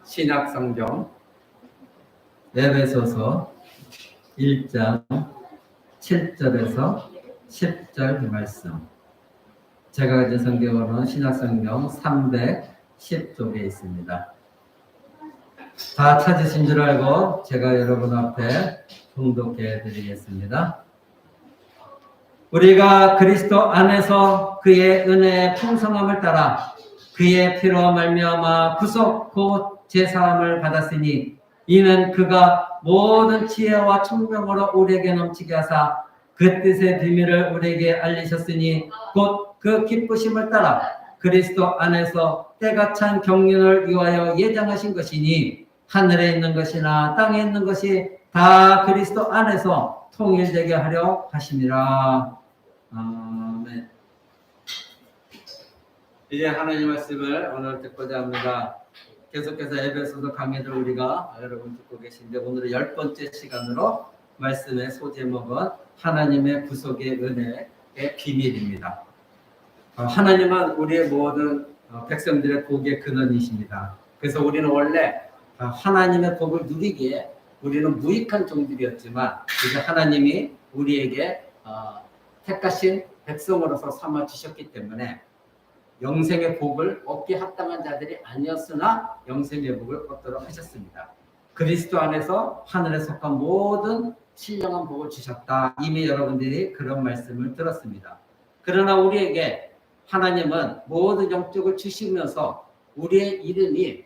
신약성경 에베소서 1장 7절에서 10절 말씀. 제가 가진 성경으로는 신약성경 310쪽에 있습니다. 다 찾으신 줄 알고 제가 여러분 앞에 봉독해 드리겠습니다. 우리가 그리스도 안에서 그의 은혜의 풍성함을 따라 그의 피로 말미암아 구속 곧 제사함을 받았으니 이는 그가 모든 지혜와 총명으로 우리에게 넘치게 하사 그 뜻의 비밀을 우리에게 알리셨으니 곧 그 기쁘심을 따라 그리스도 안에서 때가 찬 경륜을 위하여 예정하신 것이니 하늘에 있는 것이나 땅에 있는 것이 다 그리스도 안에서 통일되게 하려 하심이라. 아멘. 이제 하나님 말씀을 오늘 듣고자 합니다. 계속해서 에베소서 강의를 우리가 여러분 듣고 계신데 오늘은 10번째 시간으로 말씀의 소제목은 하나님의 구속의 은혜의 비밀입니다. 하나님은 우리의 모든 백성들의 복의 근원이십니다. 그래서 우리는 원래 하나님의 복을 누리기에 우리는 무익한 종들이었지만 이제 하나님이 우리에게 택하신 백성으로서 삼아 주셨기 때문에 영생의 복을 얻게 합당한 자들이 아니었으나 영생의 복을 얻도록 하셨습니다. 그리스도 안에서 하늘에 속한 모든 신령한 복을 주셨다. 이미 여러분들이 그런 말씀을 들었습니다. 그러나 우리에게 하나님은 모든 영적을 주시면서 우리의 이름이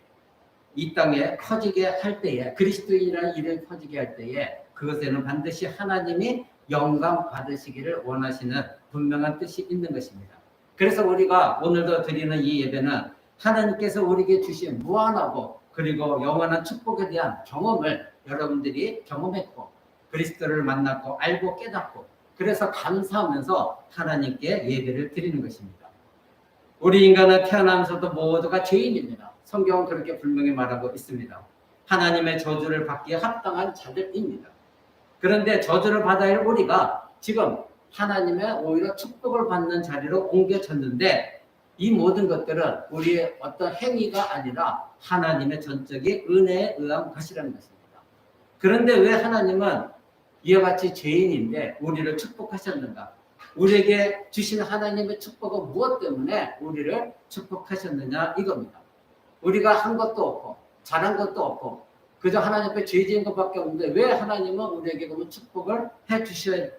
이 땅에 커지게 할 때에 그리스도인이라는 이름이 커지게 할 때에 그것에는 반드시 하나님이 영광 받으시기를 원하시는 분명한 뜻이 있는 것입니다. 그래서 우리가 오늘도 드리는 이 예배는 하나님께서 우리에게 주신 무한하고 그리고 영원한 축복에 대한 경험을 여러분들이 경험했고 그리스도를 만났고 알고 깨닫고 그래서 감사하면서 하나님께 예배를 드리는 것입니다. 우리 인간은 태어나면서도 모두가 죄인입니다. 성경은 그렇게 분명히 말하고 있습니다. 하나님의 저주를 받기에 합당한 자들입니다. 그런데 저주를 받아야 할 우리가 지금 하나님의 오히려 축복을 받는 자리로 옮겨졌는데 이 모든 것들은 우리의 어떤 행위가 아니라 하나님의 전적인 은혜에 의한 것이라는 것입니다. 그런데 왜 하나님은 이와 같이 죄인인데 우리를 축복하셨는가? 우리에게 주신 하나님의 축복은 무엇 때문에 우리를 축복하셨느냐 이겁니다. 우리가 한 것도 없고 잘한 것도 없고 그저 하나님 앞에 죄 지은 것밖에 없는데 왜 하나님은 우리에게 그러면 축복을 해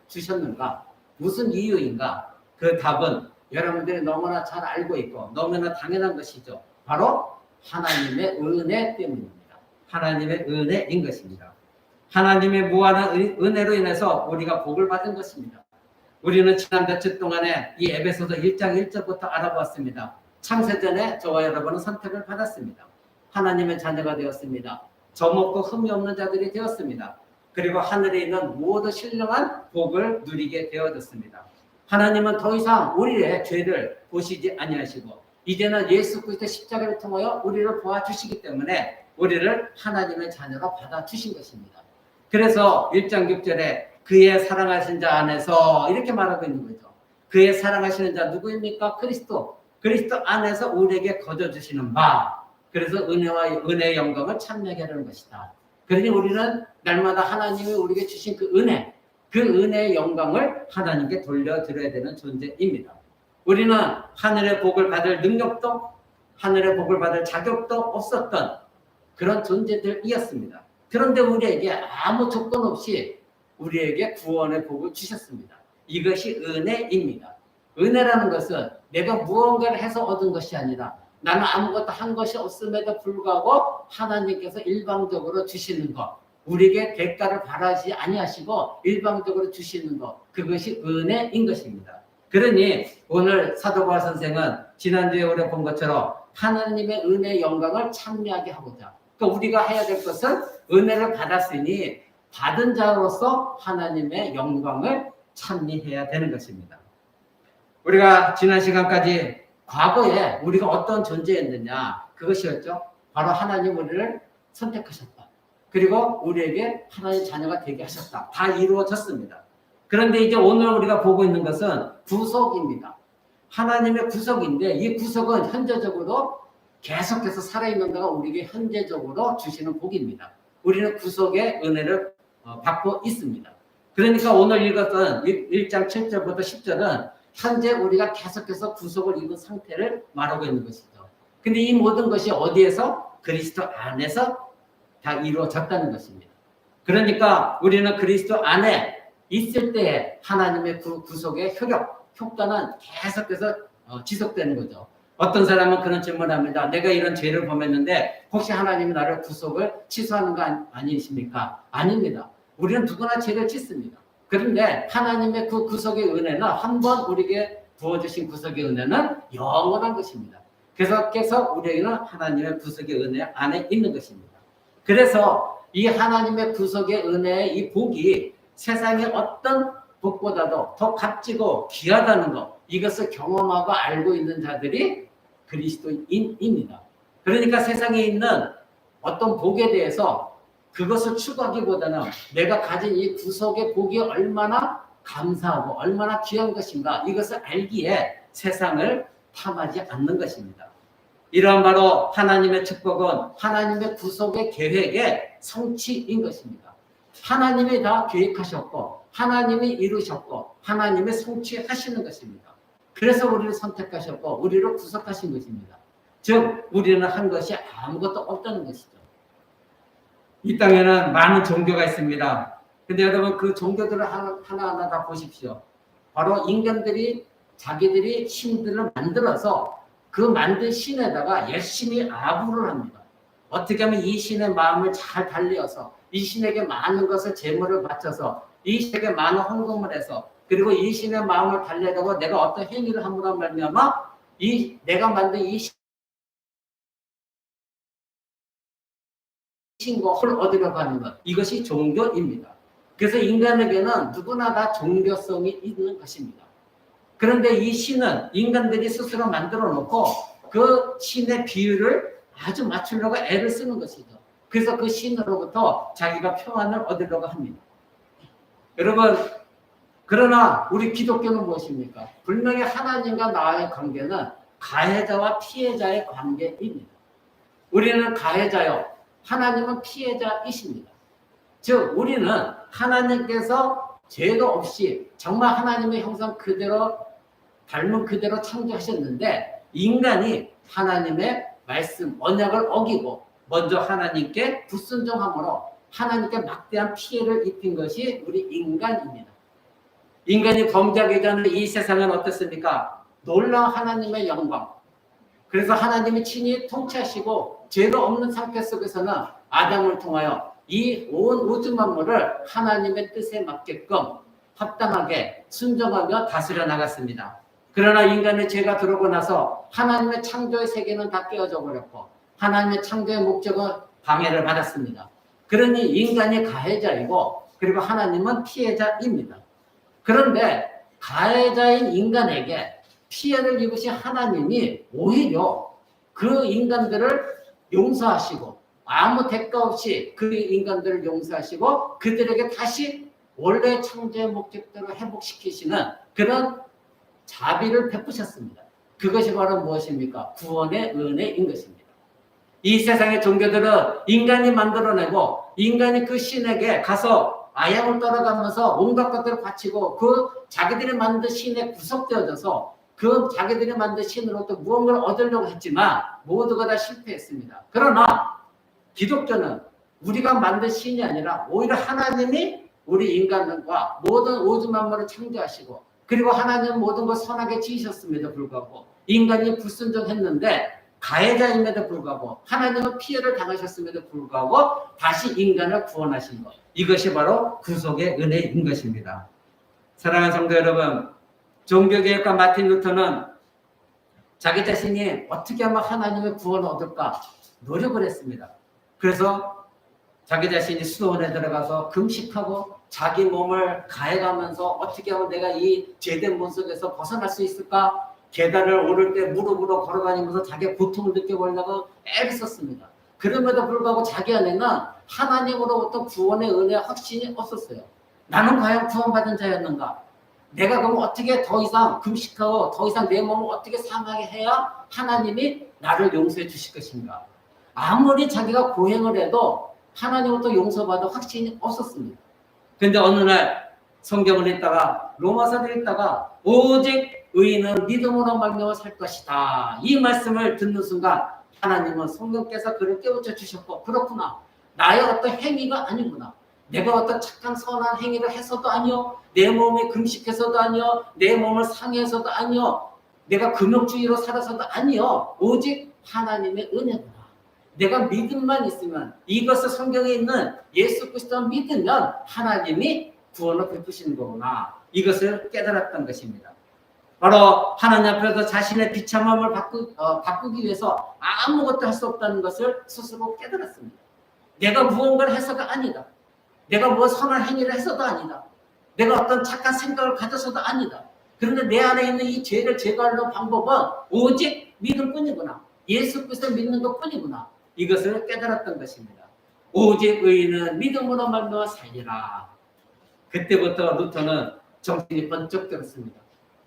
주셨는가? 무슨 이유인가? 그 답은 여러분들이 너무나 잘 알고 있고 너무나 당연한 것이죠. 바로 하나님의 은혜 때문입니다. 하나님의 은혜인 것입니다. 하나님의 무한한 은혜로 인해서 우리가 복을 받은 것입니다. 우리는 지난 며칠 동안에 이 에베소서 1장 1절부터 알아보았습니다. 창세전에 저와 여러분은 선택을 받았습니다. 하나님의 자녀가 되었습니다. 점없고 흠이 없는 자들이 되었습니다. 그리고 하늘에 있는 모든 신령한 복을 누리게 되어졌습니다. 하나님은 더 이상 우리의 죄를 보시지 아니하시고 이제는 예수 그리스도 십자가를 통하여 우리를 도와주시기 때문에 우리를 하나님의 자녀로 받아주신 것입니다. 그래서 1장 6절에 그의 사랑하신 자 안에서 이렇게 말하고 있는 거죠. 그의 사랑하시는 자 누구입니까? 그리스도 안에서 우리에게 거저주시는 바. 그래서 은혜의 영광을 참여하게 하는 것이다. 그러니 우리는 날마다 하나님이 우리에게 주신 그 은혜의 영광을 하나님께 돌려드려야 되는 존재입니다. 우리는 하늘의 복을 받을 능력도 하늘의 복을 받을 자격도 없었던 그런 존재들이었습니다. 그런데 우리에게 아무 조건 없이 우리에게 구원의 복을 주셨습니다. 이것이 은혜입니다. 은혜라는 것은 내가 무언가를 해서 얻은 것이 아니라 나는 아무것도 한 것이 없음에도 불구하고 하나님께서 일방적으로 주시는 것, 우리에게 대가를 바라지 아니하시고 일방적으로 주시는 것, 그것이 은혜인 것입니다. 그러니 오늘 사도 바울 선생은 지난주에 우리가 본 것처럼 하나님의 은혜의 영광을 찬미하게 하고자, 그러니까 우리가 해야 될 것은 은혜를 받았으니 받은 자로서 하나님의 영광을 찬미해야 되는 것입니다. 우리가 지난 시간까지 과거에 우리가 어떤 존재였느냐 그것이었죠. 바로 하나님 우리를 선택하셨다. 그리고 우리에게 하나님의 자녀가 되게 하셨다. 다 이루어졌습니다. 그런데 이제 오늘 우리가 보고 있는 것은 구속입니다. 하나님의 구속인데 이 구속은 현재적으로 계속해서 살아있는 데가 우리에게 현재적으로 주시는 복입니다. 우리는 구속의 은혜를 받고 있습니다. 그러니까 오늘 읽었던 1장 7절부터 10절은 현재 우리가 계속해서 구속을 입은 상태를 말하고 있는 것이죠. 근데 이 모든 것이 어디에서? 그리스도 안에서 다 이루어졌다는 것입니다. 그러니까 우리는 그리스도 안에 있을 때에 하나님의 구속의 효과는 계속해서 지속되는 거죠. 어떤 사람은 그런 질문을 합니다. 내가 이런 죄를 범했는데 혹시 하나님이 나를 구속을 취소하는 거 아니십니까? 아닙니다. 우리는 누구나 죄를 짓습니다. 그런데 하나님의 그 구속의 은혜는 한번 우리에게 부어주신 구속의 은혜는 영원한 것입니다. 그래서 우리에게는 하나님의 구속의 은혜 안에 있는 것입니다. 그래서 이 하나님의 구속의 은혜의 이 복이 세상의 어떤 복보다도 더 값지고 귀하다는 것, 이것을 경험하고 알고 있는 자들이 그리스도인입니다. 그러니까 세상에 있는 어떤 복에 대해서 그것을 추구하기보다는 내가 가진 이 구속의 복이 얼마나 감사하고 얼마나 귀한 것인가, 이것을 알기에 세상을 탐하지 않는 것입니다. 이러한 바로 하나님의 축복은 하나님의 구속의 계획의 성취인 것입니다. 하나님이 다 계획하셨고 하나님이 이루셨고 하나님이 성취하시는 것입니다. 그래서 우리를 선택하셨고 우리를 구속하신 것입니다. 즉 우리는 한 것이 아무것도 없다는 것이죠. 이 땅에는 많은 종교가 있습니다. 근데 여러분 그 종교들을 하나하나 다 보십시오. 바로 인간들이 자기들이 신들을 만들어서 그 만든 신에다가 열심히 아부를 합니다. 어떻게 하면 이 신의 마음을 잘 달리어서 이 신에게 많은 것을 제물을 바쳐서 이 신에게 많은 헌금을 해서 그리고 이 신의 마음을 달래다가 내가 어떤 행위를 함으로 말미암아 이 내가 만든 이 신곡을 얻으려고 하는 것, 이것이 종교입니다. 그래서 인간에게는 누구나 다 종교성이 있는 것입니다. 그런데 이 신은 인간들이 스스로 만들어 놓고 그 신의 비율을 아주 맞추려고 애를 쓰는 것이죠. 그래서 그 신으로부터 자기가 평안을 얻으려고 합니다. 여러분, 그러나 우리 기독교는 무엇입니까? 분명히 하나님과 나의 관계는 가해자와 피해자의 관계입니다. 우리는 가해자요, 하나님은 피해자이십니다. 즉 우리는 하나님께서 죄도 없이 정말 하나님의 형상 그대로 닮은 그대로 창조하셨는데 인간이 하나님의 말씀, 언약을 어기고 먼저 하나님께 불순종함으로 하나님께 막대한 피해를 입힌 것이 우리 인간입니다. 인간이 범죄하기 전에 이 세상은 어떻습니까? 놀라운 하나님의 영광. 그래서 하나님이 친히 통치하시고 죄가 없는 상태 속에서는 아담을 통하여 이 온 우주 만물을 하나님의 뜻에 맞게끔 합당하게 순종하며 다스려 나갔습니다. 그러나 인간의 죄가 들어오고 나서 하나님의 창조의 세계는 다 깨어져 버렸고 하나님의 창조의 목적은 방해를 받았습니다. 그러니 인간이 가해자이고 그리고 하나님은 피해자입니다. 그런데 가해자인 인간에게 피해를 입으신 하나님이 오히려 그 인간들을 용서하시고 아무 대가 없이 그 인간들을 용서하시고 그들에게 다시 원래 창조의 목적대로 회복시키시는 그런 자비를 베푸셨습니다. 그것이 바로 무엇입니까? 구원의 은혜인 것입니다. 이 세상의 종교들은 인간이 만들어내고 인간이 그 신에게 가서 아양을 따라가면서 온갖 것들을 바치고 그 자기들이 만든 신에 구속되어져서 그 자기들이 만든 신으로부터 무언가를 얻으려고 했지만 모두가 다 실패했습니다. 그러나 기독교는 우리가 만든 신이 아니라 오히려 하나님이 우리 인간과 모든 우주 만물을 창조하시고 그리고 하나님은 모든 걸 선하게 지으셨음에도 불구하고 인간이 불순종했는데 가해자임에도 불구하고 하나님은 피해를 당하셨음에도 불구하고 다시 인간을 구원하신 것, 이것이 바로 구속의 은혜인 것입니다. 사랑하는 성도 여러분, 종교개혁가 마틴 루터는 자기 자신이 어떻게 하면 하나님의 구원을 얻을까 노력을 했습니다. 그래서 자기 자신이 수도원에 들어가서 금식하고 자기 몸을 가해가면서 어떻게 하면 내가 이 죄된 몸 속에서 벗어날 수 있을까? 계단을 오를 때 무릎으로 걸어다니면서 자기의 고통을 느껴보려고 애를 썼습니다. 그럼에도 불구하고 자기 안에는 하나님으로부터 구원의 은혜와 확신이 없었어요. 나는 과연 구원받은 자였는가? 내가 그럼 어떻게 더 이상 금식하고 더 이상 내 몸을 어떻게 상하게 해야 하나님이 나를 용서해 주실 것인가? 아무리 자기가 고행을 해도 하나님으로부터 용서받을 확신이 없었습니다. 근데 어느 날 성경을 읽다가 로마서를 읽다가 오직 의인은 믿음으로 말미암아 살 것이다. 이 말씀을 듣는 순간 하나님은 성령께서 그를 깨우쳐 주셨고, 그렇구나. 나의 어떤 행위가 아니구나. 내가 어떤 착한 선한 행위를 해서도 아니요, 내 몸에 금식해서도 아니요, 내 몸을 상해서도 아니요, 내가 금욕주의로 살아서도 아니요, 오직 하나님의 은혜구나. 내가 믿음만 있으면, 이것을 성경에 있는 예수 그리스도를 믿으면 하나님이 구원을 베푸시는 거구나. 이것을 깨달았던 것입니다. 바로 하나님 앞에서 자신의 비참함을 바꾸기 위해서 아무것도 할 수 없다는 것을 스스로 깨달았습니다. 내가 무언가를 해서가 아니다. 내가 뭐 선한 행위를 해서도 아니다. 내가 어떤 착한 생각을 가져서도 아니다. 그런데 내 안에 있는 이 죄를 제거하는 방법은 오직 믿음뿐이구나. 예수 그리스도를 믿는 것뿐이구나. 이것을 깨달았던 것입니다. 오직 의인은 믿음으로 말미암아 살리라. 그때부터 루터는 정신이 번쩍 들었습니다.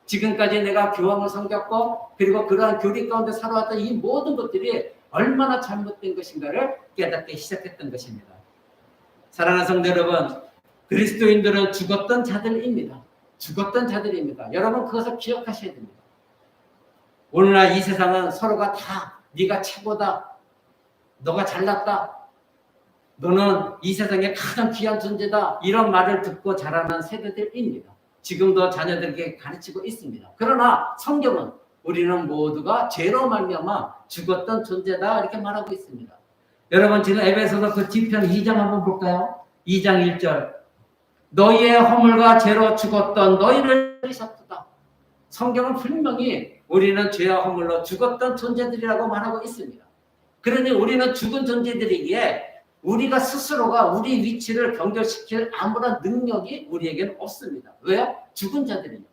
지금까지 내가 교황을 섬겼고, 그리고 그러한 교리 가운데 살아왔던 이 모든 것들이 얼마나 잘못된 것인가를 깨닫기 시작했던 것입니다. 사랑하는 성도 여러분, 그리스도인들은 죽었던 자들입니다. 죽었던 자들입니다. 여러분 그것을 기억하셔야 됩니다. 오늘날 이 세상은 서로가 다 네가 최고다, 너가 잘났다, 너는 이 세상에 가장 귀한 존재다, 이런 말을 듣고 자라는 세대들입니다. 지금도 자녀들에게 가르치고 있습니다. 그러나 성경은 우리는 모두가 죄로 말미암아 죽었던 존재다 이렇게 말하고 있습니다. 여러분 지금 에베소서 그 뒤편 2장 한번 볼까요? 2장 1절, 너희의 허물과 죄로 죽었던 너희를 살리셨다. 성경은 분명히 우리는 죄와 허물로 죽었던 존재들이라고 말하고 있습니다. 그러니 우리는 죽은 존재들이기에 우리가 스스로가 우리 위치를 변경시킬 아무런 능력이 우리에게는 없습니다. 왜요? 죽은 자들이니까.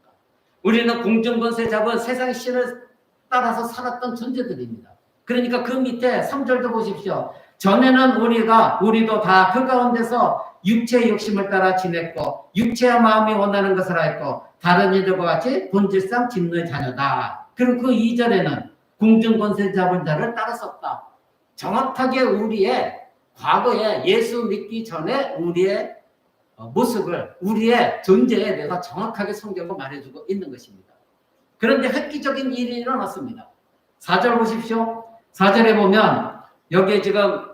우리는 공중권세 잡은 세상의 신을 따라서 살았던 존재들입니다. 그러니까 그 밑에 3절도 보십시오. 전에는 우리도 다 그 가운데서 육체의 욕심을 따라 지냈고 육체와 마음이 원하는 것을 했고 다른 이들과 같이 본질상 진노의 자녀다. 그리고 그 2절에는 공중권세 잡은 자를 따랐었다. 정확하게 우리의 과거에 예수 믿기 전에 우리의 모습을, 우리의 존재에 대해서 정확하게 성경을 말해주고 있는 것입니다. 그런데 획기적인 일이 일어났습니다. 4절 보십시오. 4절에 보면 여기에 지금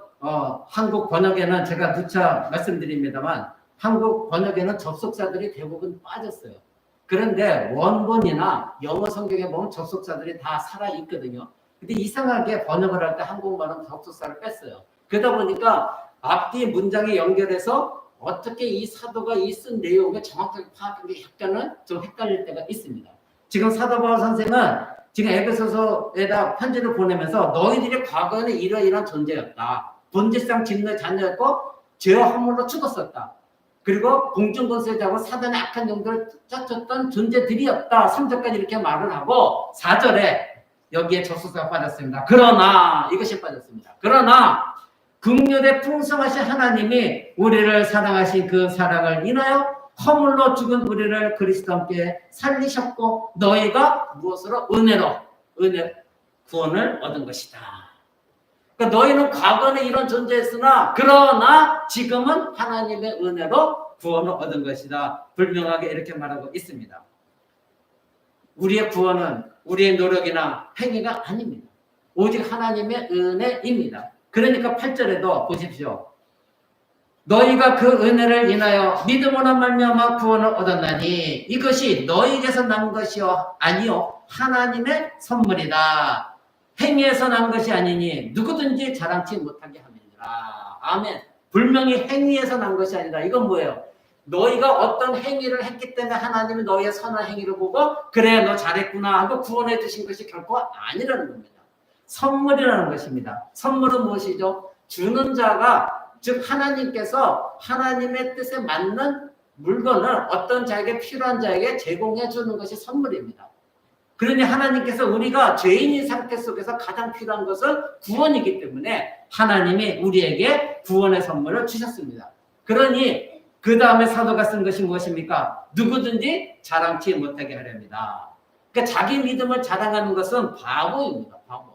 한국 번역에는 제가 누차 말씀드립니다만 한국 번역에는 접속사들이 대부분 빠졌어요. 그런데 원본이나 영어 성경에 보면 접속사들이 다 살아있거든요. 근데 이상하게 번역을 할 때 한국말은 접속사를 뺐어요. 그러다 보니까 앞뒤 문장에 연결해서 어떻게 이 사도가 이 쓴 내용을 정확하게 파악하는 게 약간은 좀 헷갈릴 때가 있습니다. 지금 사도 바울 선생은 지금 에베소서에다 편지를 보내면서 너희들이 과거에는 이러이러한 존재였다. 본질상 진노의 자녀였고 죄와 허물로 죽었었다. 그리고 공중권세 잡은 사단의 악한 영들을 쫓았던 존재들이었다. 3절까지 이렇게 말을 하고 4절에 여기에 접속사가 빠졌습니다. 그러나 이것이 빠졌습니다. 그러나 긍휼에 풍성하신 하나님이 우리를 사랑하신 그 사랑을 인하여 허물로 죽은 우리를 그리스도 함께 살리셨고 너희가 무엇으로? 은혜로 구원을 얻은 것이다. 그러니까 너희는 과거에 이런 존재였으나 그러나 지금은 하나님의 은혜로 구원을 얻은 것이다. 분명하게 이렇게 말하고 있습니다. 우리의 구원은 우리의 노력이나 행위가 아닙니다. 오직 하나님의 은혜입니다. 그러니까 8절에도 보십시오. 너희가 그 은혜를 인하여 믿음으로 말미암아 구원을 얻었나니 이것이 너희에게서 난 것이요 아니요 하나님의 선물이다. 행위에서 난 것이 아니니 누구든지 자랑치 못하게 함이니라. 아멘. 분명히 행위에서 난 것이 아니다. 이건 뭐예요? 너희가 어떤 행위를 했기 때문에 하나님이 너희의 선한 행위를 보고 그래 너 잘했구나 하고 구원해 주신 것이 결코 아니라는 겁니다. 선물이라는 것입니다. 선물은 무엇이죠? 주는 자가, 즉 하나님께서 하나님의 뜻에 맞는 물건을 어떤 자에게 필요한 자에게 제공해 주는 것이 선물입니다. 그러니 하나님께서 우리가 죄인의 상태 속에서 가장 필요한 것은 구원이기 때문에 하나님이 우리에게 구원의 선물을 주셨습니다. 그러니 그 다음에 사도가 쓴 것이 무엇입니까? 누구든지 자랑치 못하게 하렵니다. 그러니까 자기 믿음을 자랑하는 것은 바보입니다. 바보.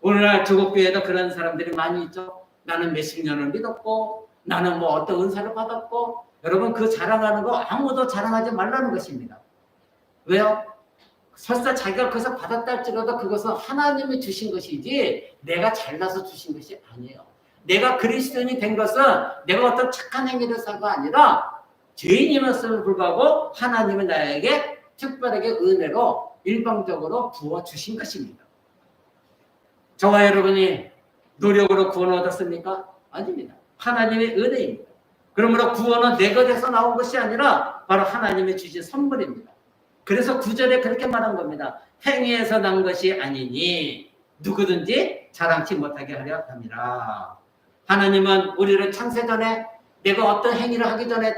오늘날 조국교회에도 그런 사람들이 많이 있죠. 나는 몇십 년을 믿었고 나는 뭐 어떤 은사를 받았고. 여러분, 그 자랑하는 거 아무도 자랑하지 말라는 것입니다. 왜요? 설사 자기가 그것을 받았다 할지라도 그것은 하나님이 주신 것이지 내가 잘나서 주신 것이 아니에요. 내가 그리스도인이 된 것은 내가 어떤 착한 행위를 사가 아니라 죄인이었음을 불구하고 하나님은 나에게 특별하게 은혜로 일방적으로 부어주신 것입니다. 저와 여러분이 노력으로 구원을 얻었습니까? 아닙니다. 하나님의 은혜입니다. 그러므로 구원은 내 것에서 나온 것이 아니라 바로 하나님이 주신 선물입니다. 그래서 9절에 그렇게 말한 겁니다. 행위에서 난 것이 아니니 누구든지 자랑치 못하게 하려 함이라. 하나님은 우리를 창세전에 내가 어떤 행위를 하기 전에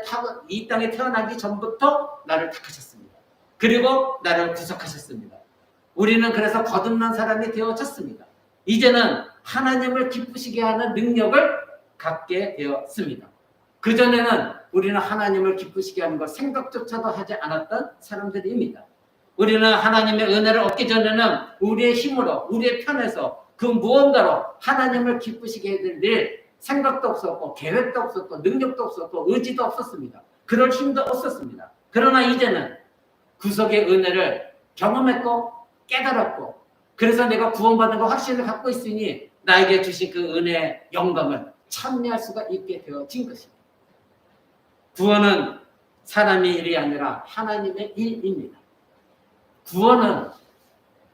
이 땅에 태어나기 전부터 나를 택하셨습니다. 그리고 나를 구속하셨습니다. 우리는 그래서 거듭난 사람이 되어졌습니다. 이제는 하나님을 기쁘시게 하는 능력을 갖게 되었습니다. 그전에는 우리는 하나님을 기쁘시게 하는 것 생각조차도 하지 않았던 사람들입니다. 우리는 하나님의 은혜를 얻기 전에는 우리의 힘으로, 우리의 편에서 그 무언가로 하나님을 기쁘시게 해드릴 일 생각도 없었고 계획도 없었고 능력도 없었고 의지도 없었습니다. 그럴 힘도 없었습니다. 그러나 이제는 구속의 은혜를 경험했고 깨달았고 그래서 내가 구원받은 거 확신을 갖고 있으니 나에게 주신 그 은혜의 영광을 참여할 수가 있게 되어진 것입니다. 구원은 사람의 일이 아니라 하나님의 일입니다. 구원은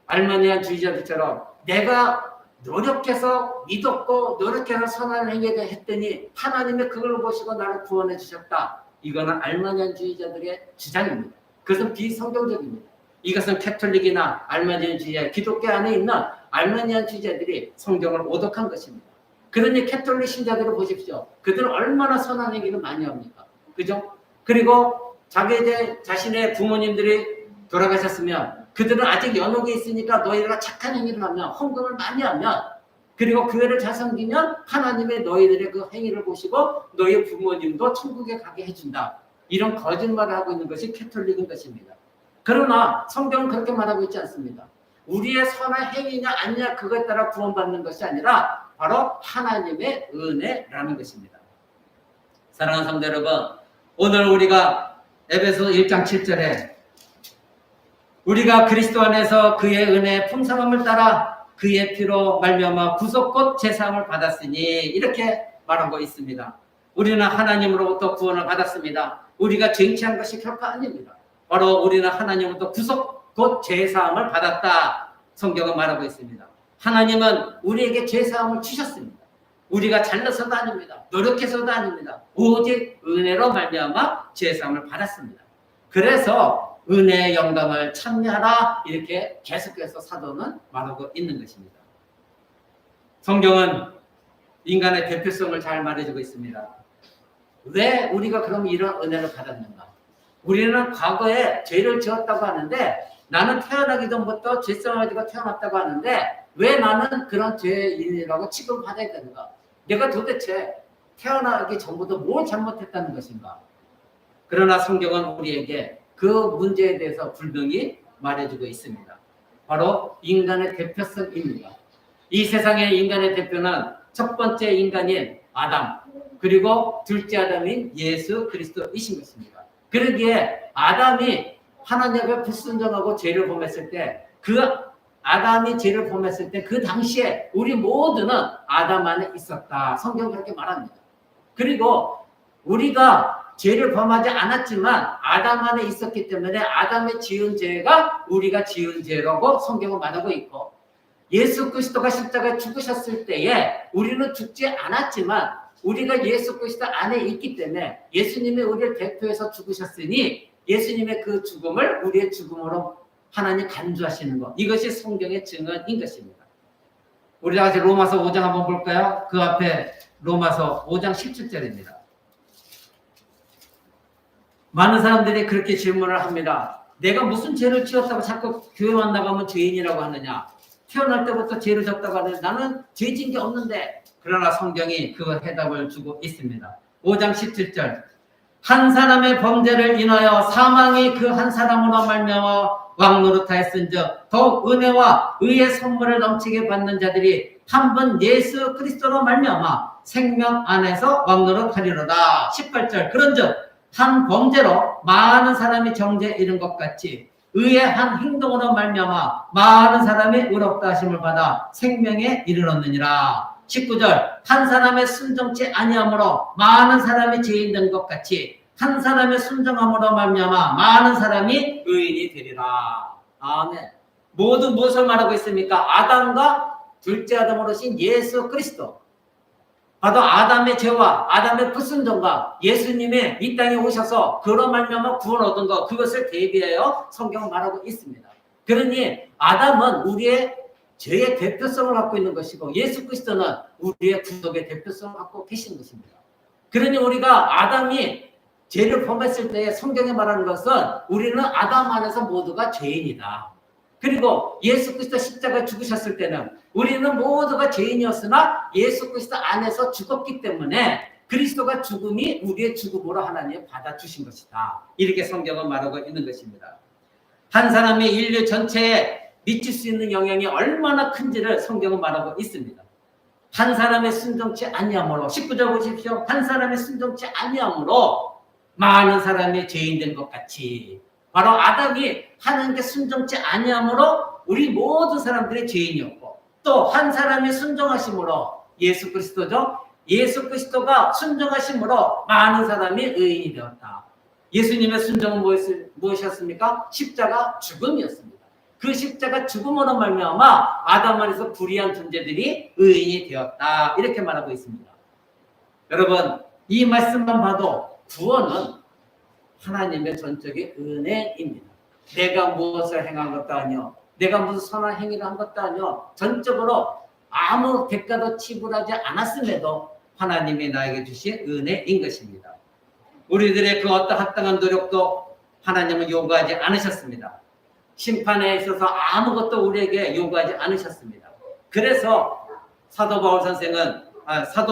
알마니안 주의자들처럼 내가 노력해서 믿었고 노력해서 선한 행위를 했더니 하나님이 그걸 보시고 나를 구원해 주셨다. 이거는 알마니안 주의자들의 주장입니다. 그것은 비성경적입니다. 이것은 캐톨릭이나 알마니안 주의자, 기독교 안에 있는 알마니안 주의자들이 성경을 오독한 것입니다. 그러니 캐톨릭 신자들을 보십시오. 그들은 얼마나 선한 행위를 많이 합니까? 그죠? 그리고 자신의 부모님들이 돌아가셨으면 그들은 아직 연옥에 있으니까 너희가 착한 행위를 하면 헌금을 많이 하면 그리고 교회를 잘 섬기면 하나님의 너희들의 그 행위를 보시고 너희 부모님도 천국에 가게 해준다. 이런 거짓말을 하고 있는 것이 캐톨릭인 것입니다. 그러나 성경은 그렇게 말하고 있지 않습니다. 우리의 선한 행위냐 아니냐 그것에 따라 구원받는 것이 아니라 바로 하나님의 은혜라는 것입니다. 사랑하는 성도 여러분, 오늘 우리가 에베소 1장 7절에 우리가 그리스도 안에서 그의 은혜의 풍성함을 따라 그의 피로 말미암아 구속 곧 제사함을 받았으니 이렇게 말하고 있습니다. 우리는 하나님으로부터 구원을 받았습니다. 우리가 쟁취한 것이 결코 아닙니다. 바로 우리는 하나님으로부터 구속 곧 제사함을 받았다. 성경은 말하고 있습니다. 하나님은 우리에게 제사함을 주셨습니다. 우리가 잘나서도 아닙니다. 노력해서도 아닙니다. 오직 은혜로 말미암아 제사함을 받았습니다. 그래서 은혜의 영광을 참여하라 이렇게 계속해서 사도는 말하고 있는 것입니다. 성경은 인간의 대표성을 잘 말해주고 있습니다. 왜 우리가 그럼 이런 은혜를 받았는가? 우리는 과거에 죄를 지었다고 하는데 나는 태어나기 전부터 죄성을 가지고 태어났다고 하는데 왜 나는 그런 죄인이라고 취급받아야 되는가? 내가 도대체 태어나기 전부터 뭘 잘못했다는 것인가? 그러나 성경은 우리에게 그 문제에 대해서 분명히 말해주고 있습니다. 바로 인간의 대표성입니다. 이 세상의 인간의 대표는 첫 번째 인간인 아담, 그리고 둘째 아담인 예수 그리스도이신 것입니다. 그러기에 아담이 하나님 앞에 불순종하고 죄를 범했을 때 그 아담이 죄를 범했을 때 그 당시에 우리 모두는 아담 안에 있었다. 성경은 그렇게 말합니다. 그리고 우리가 죄를 범하지 않았지만 아담 안에 있었기 때문에 아담의 지은 죄가 우리가 지은 죄라고 성경은 말하고 있고 예수 그리스도가 십자가에 죽으셨을 때에 우리는 죽지 않았지만 우리가 예수 그리스도 안에 있기 때문에 예수님이 우리를 대표해서 죽으셨으니 예수님의 그 죽음을 우리의 죽음으로 하나님 간주하시는 것, 이것이 성경의 증언인 것입니다. 우리 다 같이 로마서 5장 한번 볼까요? 그 앞에 로마서 5장 17절입니다. 많은 사람들이 그렇게 질문을 합니다. 내가 무슨 죄를 지었다고 자꾸 교회만 나가면 죄인이라고 하느냐? 태어날 때부터 죄를 졌다고 하는데 나는 죄 지은 게 없는데. 그러나 성경이 그 해답을 주고 있습니다. 5장 17절 한 사람의 범죄를 인하여 사망이 그 한 사람으로 말미암아 왕노릇하였은즉 더욱 은혜와 의의 선물을 넘치게 받는 자들이 한 번 예수 그리스도로 말미암아 생명 안에서 왕노릇하리로다. 18절 그런즉 한 범죄로 많은 사람이 정죄에 이른 것 같이 의의 한 행동으로 말미암아 많은 사람이 의롭다 하심을 받아 생명에 이르렀느니라. 19절 한 사람의 순종치 아니함으로 많은 사람이 죄인 된 것 같이 한 사람의 순종함으로 말미암아 많은 사람이 의인이 되리라. 아멘. 모두 무엇을 말하고 있습니까? 아담과 둘째 아담으로 신 예수 그리스도. 바로 아담의 죄와 아담의 불순종과 예수님의 이 땅에 오셔서 그로 말미암아 구원 얻은 것, 그것을 대비하여 성경 말하고 있습니다. 그러니 아담은 우리의 죄의 대표성을 갖고 있는 것이고 예수 그리스도는 우리의 구속의 대표성을 갖고 계신 것입니다. 그러니 우리가 아담이 죄를 범했을 때 성경에 말하는 것은 우리는 아담 안에서 모두가 죄인이다. 그리고 예수 그리스도 십자가 죽으셨을 때는 우리는 모두가 죄인이었으나 예수 그리스도 안에서 죽었기 때문에 그리스도가 죽음이 우리의 죽음으로 하나님이 받아주신 것이다. 이렇게 성경은 말하고 있는 것입니다. 한 사람이 인류 전체에 미칠 수 있는 영향이 얼마나 큰지를 성경은 말하고 있습니다. 한 사람의 순종치 아니함으로 19절 보십시오. 한 사람의 순종치 아니함으로 많은 사람이 죄인 된 것 같이 바로 아담이 하나님께 순종치 아니함으로 우리 모든 사람들이 죄인이었고 또 한 사람이 순종하심으로 예수 그리스도죠. 예수 그리스도가 순종하심으로 많은 사람이 의인이 되었다. 예수님의 순종은 무엇이었습니까? 십자가 죽음이었습니다. 그 십자가 죽음으로 말미암아 아담 안에서 불의한 존재들이 의인이 되었다. 이렇게 말하고 있습니다. 여러분 이 말씀만 봐도 구원은 하나님의 전적인 은혜입니다. 내가 무엇을 행한 것도 아니요 내가 무슨 선한 행위를 한 것도 아니요 전적으로 아무 대가도 지불하지 않았음에도 하나님이 나에게 주신 은혜인 것입니다. 우리들의 그 어떤 합당한 노력도 하나님은 요구하지 않으셨습니다. 심판에 있어서 아무것도 우리에게 요구하지 않으셨습니다. 그래서 사도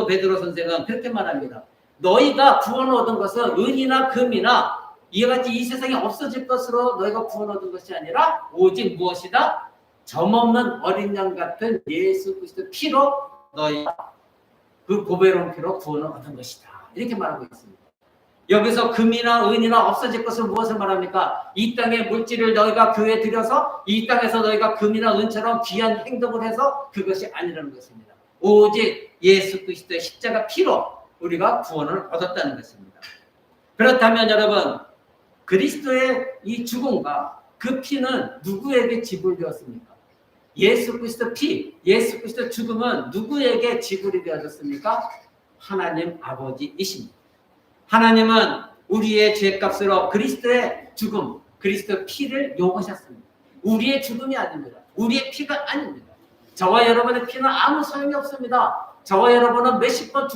베드로 선생은 그렇게 말합니다. 너희가 구원 얻은 것은 은이나 금이나 이와 같이 이 세상에 없어질 것으로 너희가 구원 얻은 것이 아니라 오직 무엇이다? 점없는 어린 양 같은 예수 그리스도 피로 너희가 그 보배로운 피로 구원을 얻은 것이다. 이렇게 말하고 있습니다. 여기서 금이나 은이나 없어질 것을 무엇을 말합니까? 이 땅의 물질을 너희가 교회에 들여서 이 땅에서 너희가 금이나 은처럼 귀한 행동을 해서 그것이 아니라는 것입니다. 오직 예수 그리스도의 십자가 피로 우리가 구원을 얻었다는 것입니다. 그렇다면 여러분 그리스도의 이 죽음과 그 피는 누구에게 지불되었습니까? 예수 그리스도 피, 예수 그리스도 죽음은 누구에게 지불이 되어졌습니까? 하나님 아버지이십니다. 하나님은 우리의 죄값으로 그리스도의 죽음, 그리스도의 피를 요구하셨습니다. 우리의 죽음이 아닙니다. 우리의 피가 아닙니다. 저와 여러분의 피는 아무 소용이 없습니다. 저와 여러분은 몇십 번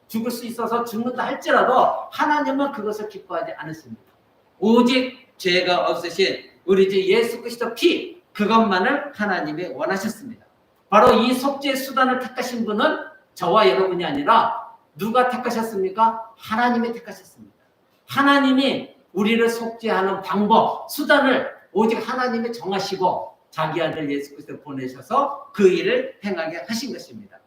죽을 수 있어서 죽는다 할지라도 하나님은 그것을 기뻐하지 않으십니다. 오직 죄가 없으신 우리 주 예수 그리스도 피, 그것만을 하나님이 원하셨습니다. 바로 이 속죄의 수단을 택하신 분은 저와 여러분이 아니라 누가 택하셨습니까? 하나님이 택하셨습니다. 하나님이 우리를 속죄하는 방법, 수단을 오직 하나님이 정하시고 자기 아들 예수 그리스도를 보내셔서 그 일을 행하게 하신 것입니다.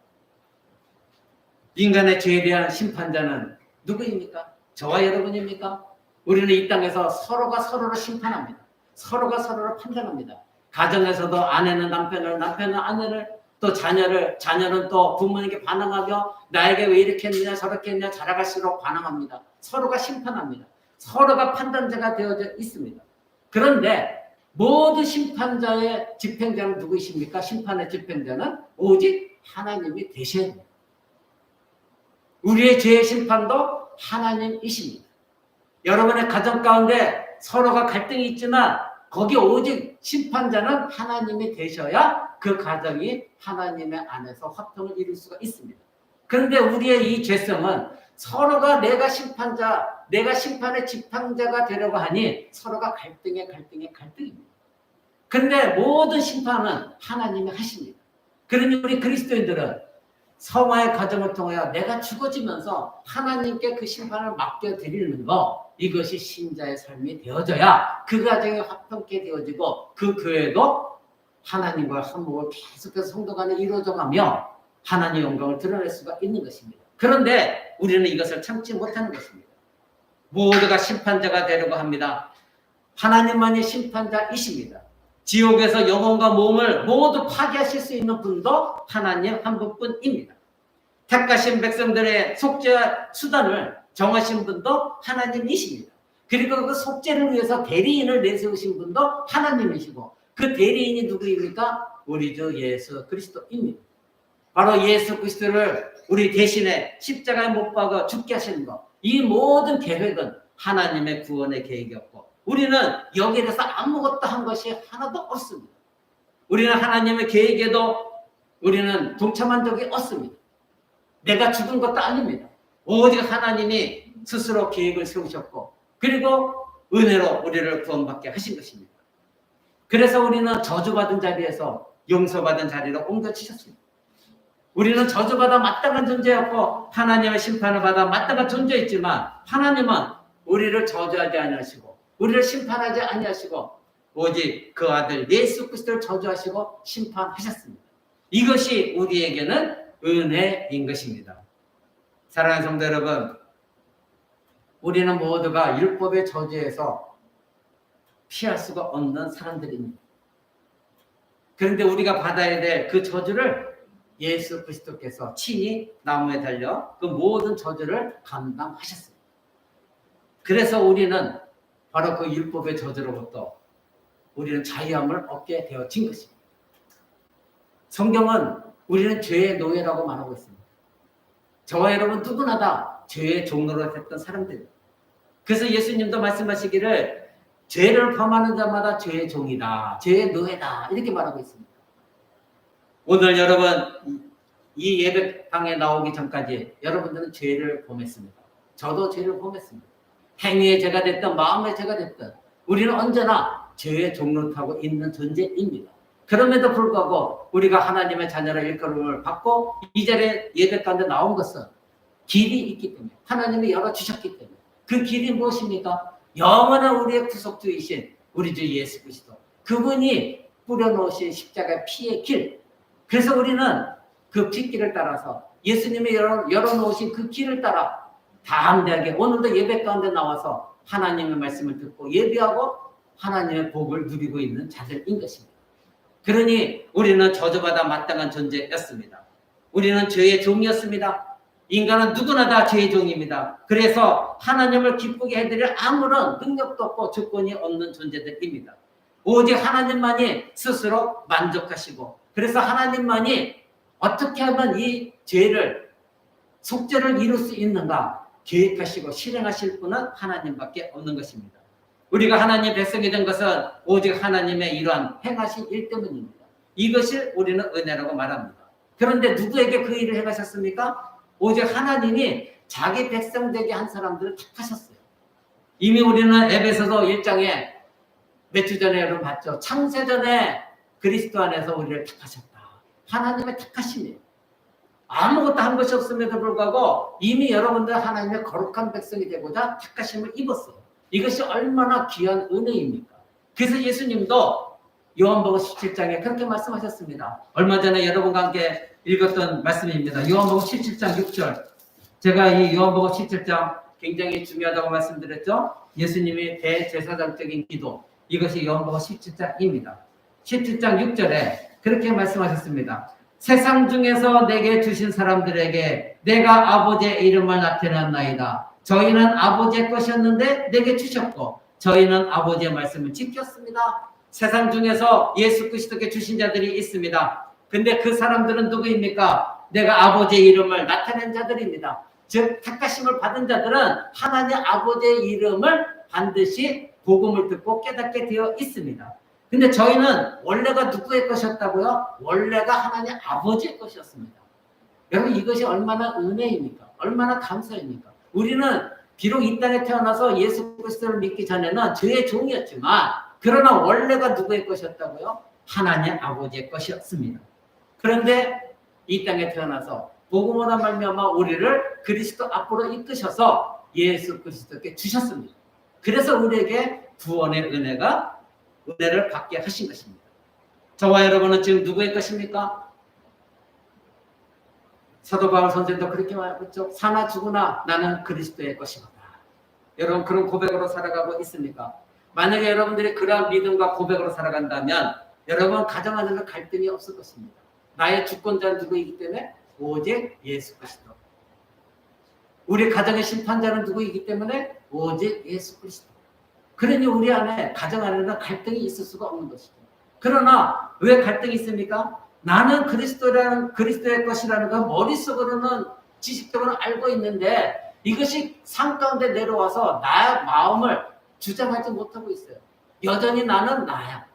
인간의 죄에 대한 심판자는 누구입니까? 저와 여러분입니까? 우리는 이 땅에서 서로가 서로를 심판합니다. 서로가 서로를 판단합니다. 가정에서도 아내는 남편을, 남편은 아내를, 또 자녀는 또 부모님께 반항하며 나에게 왜 이렇게 했느냐 저렇게 했느냐 자라갈수록 반항합니다. 서로가 심판합니다. 서로가 판단자가 되어져 있습니다. 그런데 모든 심판자의 집행자는 누구이십니까? 심판의 집행자는 오직 하나님이 되셔야 됩니다. 우리의 죄의 심판도 하나님이십니다. 여러분의 가정 가운데 서로가 갈등이 있지만 거기 오직 심판자는 하나님이 되셔야 그 가정이 하나님의 안에서 화평을 이룰 수가 있습니다. 그런데 우리의 이 죄성은 서로가 내가 심판자, 내가 심판의 집행자가 되려고 하니 서로가 갈등입니다. 그런데 모든 심판은 하나님이 하십니다. 그러니 우리 그리스도인들은 성화의 과정을 통하여 내가 죽어지면서 하나님께 그 심판을 맡겨드리는 거, 이것이 신자의 삶이 되어져야 그 가정이 화평케 되어지고 그 교회도 하나님과 한목을 계속해서 성도 간에 이루어져가며 하나님의 영광을 드러낼 수가 있는 것입니다. 그런데 우리는 이것을 참지 못하는 것입니다. 모두가 심판자가 되려고 합니다. 하나님만이 심판자이십니다. 지옥에서 영혼과 몸을 모두 파괴하실 수 있는 분도 하나님 한 분뿐입니다. 택하신 백성들의 속죄와 수단을 정하신 분도 하나님이십니다. 그리고 그 속죄를 위해서 대리인을 내세우신 분도 하나님이시고 그 대리인이 누구입니까? 우리 주 예수 그리스도입니다. 바로 예수 그리스도를 우리 대신에 십자가에 못 박아 죽게 하시는 것, 이 모든 계획은 하나님의 구원의 계획이었고 우리는 여기에 대해서 아무것도 한 것이 하나도 없습니다. 우리는 하나님의 계획에도 우리는 동참한 적이 없습니다. 내가 죽은 것도 아닙니다. 오직 하나님이 스스로 계획을 세우셨고 그리고 은혜로 우리를 구원받게 하신 것입니다. 그래서 우리는 저주받은 자리에서 용서받은 자리로 옮겨지셨습니다. 우리는 저주받아 마땅한 존재였고 하나님의 심판을 받아 마땅한 존재였지만 하나님은 우리를 저주하지 아니하시고 우리를 심판하지 아니하시고 오직 그 아들 예수 그리스도를 저주하시고 심판하셨습니다. 이것이 우리에게는 은혜인 것입니다. 사랑하는 성도 여러분, 우리는 모두가 율법의 저주에서 피할 수가 없는 사람들입니다. 그런데 우리가 받아야 될 그 저주를 예수 그리스도께서 친히 나무에 달려 그 모든 저주를 감당하셨습니다. 그래서 우리는 바로 그 율법의 저주로부터 우리는 자유함을 얻게 되어진 것입니다. 성경은 우리는 죄의 노예라고 말하고 있습니다. 저와 여러분 누구나 다 죄의 종로로 됐던 사람들입니다. 그래서 예수님도 말씀하시기를 죄를 범하는 자마다 죄의 종이다, 죄의 노예다 이렇게 말하고 있습니다. 오늘 여러분 이 예배당에 나오기 전까지 여러분들은 죄를 범했습니다. 저도 죄를 범했습니다. 행위의 죄가 됐든 마음의 죄가 됐든 우리는 언제나 죄의 종로 타고 있는 존재입니다. 그럼에도 불구하고 우리가 하나님의 자녀라 일컬음을 받고 이 자리에 예배 가운데 나온 것은 길이 있기 때문에 하나님이 열어주셨기 때문에 그 길이 무엇입니까? 영원한 우리의 구속주이신 우리 주 예수 그리스도 그분이 뿌려놓으신 십자가의 피의 길, 그래서 우리는 그 핏길을 따라서 예수님이 열어놓으신 그 길을 따라 담대하게 오늘도 예배 가운데 나와서 하나님의 말씀을 듣고 예배하고 하나님의 복을 누리고 있는 자들인 것입니다. 그러니 우리는 저주받아 마땅한 존재였습니다. 우리는 죄의 종이었습니다. 인간은 누구나 다 죄의 종입니다. 그래서 하나님을 기쁘게 해드릴 아무런 능력도 없고 조건이 없는 존재들입니다. 오직 하나님만이 스스로 만족하시고 그래서 하나님만이 어떻게 하면 이 죄를 속죄를 이룰 수 있는가 계획하시고 실행하실 분은 하나님밖에 없는 것입니다. 우리가 하나님의 백성이 된 것은 오직 하나님의 이러한 행하신 일 때문입니다. 이것을 우리는 은혜라고 말합니다. 그런데 누구에게 그 일을 행하셨습니까? 오직 하나님이 자기 백성 되게 한 사람들을 택하셨어요. 이미 우리는 에베소서 1장에 몇 주 전에 여러분 봤죠? 창세전에 그리스도 안에서 우리를 택하셨다. 하나님의 택하심이에요. 아무것도 한 것이 없음에도 불구하고 이미 여러분들 하나님의 거룩한 백성이 되고자 택하심을 입었어요. 이것이 얼마나 귀한 은혜입니까? 그래서 예수님도 요한복음 17장에 그렇게 말씀하셨습니다. 얼마 전에 여러분과 함께 읽었던 말씀입니다. 요한복음 17장 6절. 제가 이 요한복음 17장 굉장히 중요하다고 말씀드렸죠. 예수님이 대제사장적인 기도, 이것이 요한복음 17장입니다. 17장 6절에 그렇게 말씀하셨습니다. 세상 중에서 내게 주신 사람들에게 내가 아버지의 이름을 나타냈나이다. 저희는 아버지의 것이었는데 내게 주셨고 저희는 아버지의 말씀을 지켰습니다. 세상 중에서 예수 그리스도께 주신 자들이 있습니다. 근데 그 사람들은 누구입니까? 내가 아버지의 이름을 나타낸 자들입니다. 즉 택하심을 받은 자들은 하나님 아버지의 이름을 반드시 복음을 듣고 깨닫게 되어 있습니다. 근데 저희는 원래가 누구의 것이었다고요? 원래가 하나님 아버지의 것이었습니다. 여러분 이것이 얼마나 은혜입니까? 얼마나 감사입니까? 우리는 비록 이 땅에 태어나서 예수 그리스도를 믿기 전에는 죄의 종이었지만 그러나 원래가 누구의 것이었다고요? 하나님 아버지의 것이었습니다. 그런데 이 땅에 태어나서 복음으로 말미암아 우리를 그리스도 앞으로 이끄셔서 예수 그리스도께 주셨습니다. 그래서 우리에게 구원의 은혜를 받게 하신 것입니다. 저와 여러분은 지금 누구의 것입니까? 사도 바울 선생도 그렇게 말했죠. 사나 죽으나 나는 그리스도의 것이로다. 여러분 그런 고백으로 살아가고 있습니까? 만약에 여러분들이 그러한 믿음과 고백으로 살아간다면 여러분 가정 안에는 갈등이 없을 것입니다. 나의 주권자는 누구이기 때문에? 오직 예수 그리스도. 우리 가정의 심판자는 누구이기 때문에? 오직 예수 그리스도. 그러니 우리 안에 가정 안에는 갈등이 있을 수가 없는 것이죠. 그러나 왜 갈등이 있습니까? 나는 그리스도의 것이라는 건 머릿속으로는 지식적으로 알고 있는데 이것이 삶 가운데 내려와서 나의 마음을 주장하지 못하고 있어요. 여전히 나는 나야.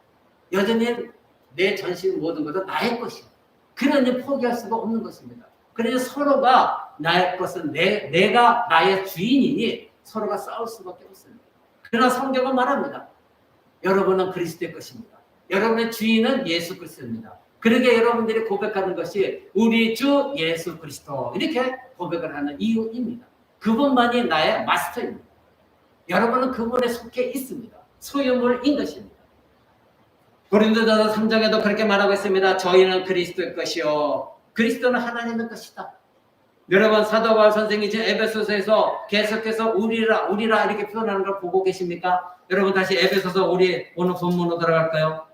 여전히 내 전신 모든 것은 나의 것이야. 그러니 포기할 수가 없는 것입니다. 그러니 서로가 나의 것은 내가 나의 주인이니 서로가 싸울 수밖에 없습니다. 그러나 성경은 말합니다. 여러분은 그리스도의 것입니다. 여러분의 주인은 예수 그리스도입니다. 그러게 여러분들이 고백하는 것이 우리 주 예수 그리스도 이렇게 고백을 하는 이유입니다. 그분만이 나의 마스터입니다. 여러분은 그분에 속해 있습니다. 소유물인 것입니다. 고린도전서 3장에도 그렇게 말하고 있습니다. 저희는 그리스도의 것이요 그리스도는 하나님의 것이다. 여러분 사도 바울 선생이 지금 에베소서에서 계속해서 우리라 이렇게 표현하는 걸 보고 계십니까? 여러분 다시 에베소서 우리 오늘 본문으로 들어갈까요?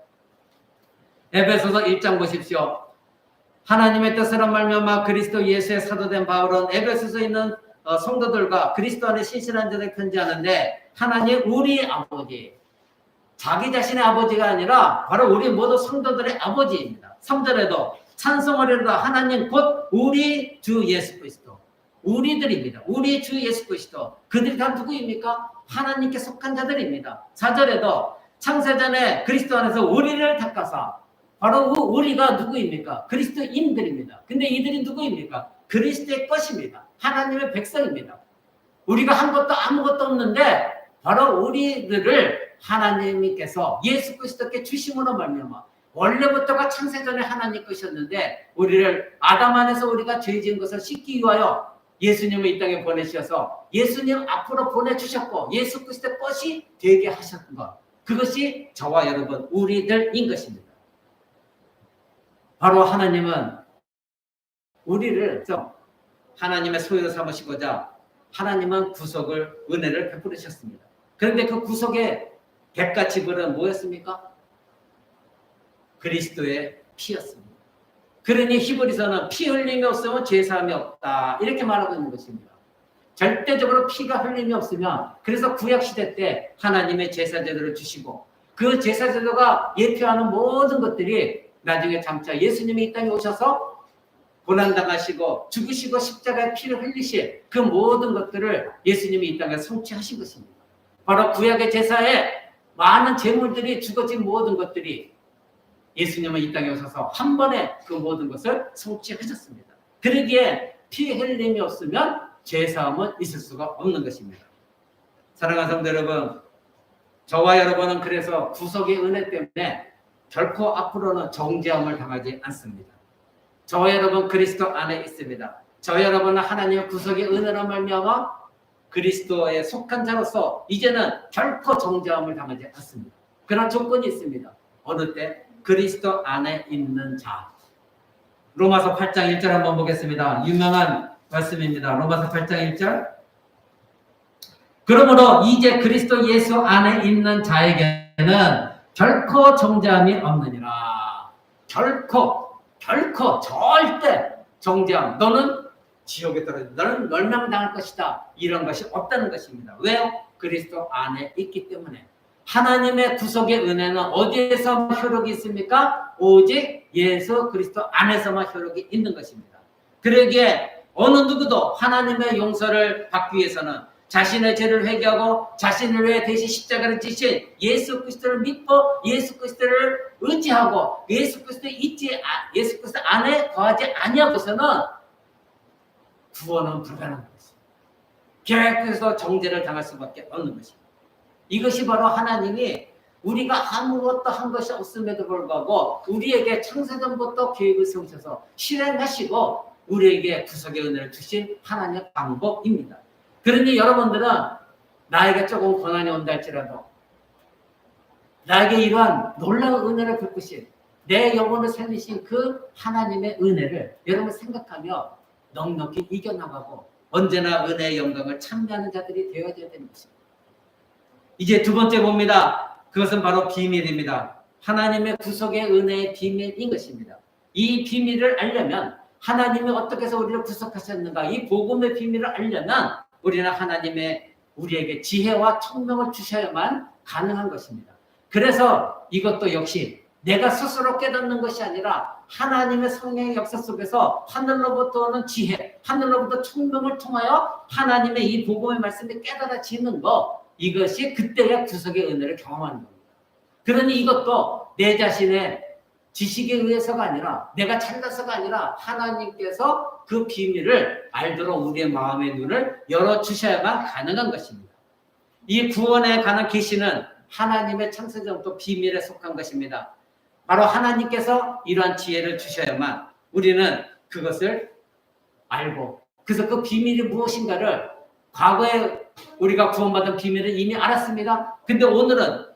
에베소서 1장 보십시오. 하나님의 뜻으로 말미암아 그리스도 예수의 사도된 바울은 에베소서에 있는 성도들과 그리스도 안에 신실한 자들에게 편지하는데 하나님 우리 아버지, 자기 자신의 아버지가 아니라 바로 우리 모두 성도들의 아버지입니다. 3절에도 찬송하리로다 하나님 곧 우리 주 예수 그리스도, 우리들입니다. 우리 주 예수 그리스도. 그들이 다 누구입니까? 하나님께 속한 자들입니다. 4절에도 창세전에 그리스도 안에서 우리를 닦아사, 바로 우리가 누구입니까? 그리스도인들입니다. 근데 이들이 누구입니까? 그리스도의 것입니다. 하나님의 백성입니다. 우리가 한 것도 아무것도 없는데 바로 우리들을 하나님께서 예수 그리스도께 주심으로 말미암아 원래부터가 창세전에 하나님 것이었는데 우리를 아담 안에서 우리가 죄 지은 것을 씻기 위하여 예수님을 이 땅에 보내주셔서 예수님 앞으로 보내주셨고 예수 그리스도의 것이 되게 하셨던 것, 그것이 저와 여러분 우리들인 것입니다. 바로 하나님은 우리를 하나님의 소유로 삼으시고자 하나님은 구속을 은혜를 베푸셨습니다. 그런데 그 구속의 대가 지불은 뭐였습니까? 그리스도의 피였습니다. 그러니 히브리서는 피 흘림이 없으면 죄사함이 없다 이렇게 말하고 있는 것입니다. 절대적으로 피가 흘림이 없으면, 그래서 구약시대 때 하나님의 제사제도를 주시고 그 제사제도가 예표하는 모든 것들이 나중에 장차 예수님이 이 땅에 오셔서 고난당하시고 죽으시고 십자가에 피를 흘리신 그 모든 것들을 예수님이 이 땅에 성취하신 것입니다. 바로 구약의 제사에 많은 제물들이 죽어진 모든 것들이 예수님은 이 땅에 오셔서 한 번에 그 모든 것을 성취하셨습니다. 그러기에 피 흘림이 없으면 죄사함은 있을 수가 없는 것입니다. 사랑하는 성도 여러분, 저와 여러분은 그래서 구속의 은혜 때문에 결코 앞으로는 정죄함을 당하지 않습니다. 저와 여러분 그리스도 안에 있습니다. 저와 여러분은 하나님의 구속의 은혜로 말미암아 그리스도에 속한 자로서 이제는 결코 정죄함을 당하지 않습니다. 그런 조건이 있습니다. 어느 때? 그리스도 안에 있는 자. 로마서 8장 1절 한번 보겠습니다. 유명한 말씀입니다. 로마서 8장 1절. 그러므로 이제 그리스도 예수 안에 있는 자에게는 결코 정죄함이 없느니라. 결코 절대 정죄함, 너는 지옥에 떨어진다, 너는 멸망당할 것이다, 이런 것이 없다는 것입니다. 왜요? 그리스도 안에 있기 때문에. 하나님의 구속의 은혜는 어디에서 효력이 있습니까? 오직 예수 그리스도 안에서만 효력이 있는 것입니다. 그러기에 어느 누구도 하나님의 용서를 받기 위해서는 자신의 죄를 회개하고 자신을 위해 대신 십자가를 지신 예수 그리스도를 믿고 예수 그리스도를 의지하고 예수 그리스도 안에 거하지 아니하고서는 구원은 불가능한 것입니다. 계속해서 정죄를 당할 수밖에 없는 것입니다. 이것이 바로 하나님이 우리가 아무것도 한 것이 없음에도 불구하고 우리에게 창세전부터 계획을 세우셔서 실행하시고 우리에게 구속의 은혜를 주신 하나님의 방법입니다. 그러니 여러분들은 나에게 조금 고난이 온다 할지라도 나에게 이러한 놀라운 은혜를 베푸신 내 영혼을 살리신 그 하나님의 은혜를 여러분 생각하며 넉넉히 이겨나가고 언제나 은혜의 영광을 찬미하는 자들이 되어야 되는 것입니다. 이제 두 번째 봅니다. 그것은 바로 비밀입니다. 하나님의 구속의 은혜의 비밀인 것입니다. 이 비밀을 알려면 하나님이 어떻게 해서 우리를 구속하셨는가 이 복음의 비밀을 알려면 우리는 하나님의 우리에게 지혜와 총명을 주셔야만 가능한 것입니다. 그래서 이것도 역시 내가 스스로 깨닫는 것이 아니라 하나님의 성령의 역사 속에서 하늘로부터 오는 지혜, 하늘로부터 총명을 통하여 하나님의 이 복음의 말씀이 깨달아지는 것, 이것이 그때의 구속의 은혜를 경험하는 겁니다. 그러니 이것도 내 자신의 지식에 의해서가 아니라 내가 잘나서가 아니라 하나님께서 그 비밀을 알도록 우리의 마음의 눈을 열어주셔야만 가능한 것입니다. 이 구원에 관한 계시는 하나님의 창세전부터 비밀에 속한 것입니다. 바로 하나님께서 이러한 지혜를 주셔야만 우리는 그것을 알고 그래서 그 비밀이 무엇인가를 과거에 우리가 구원받은 비밀을 이미 알았습니다. 근데 오늘은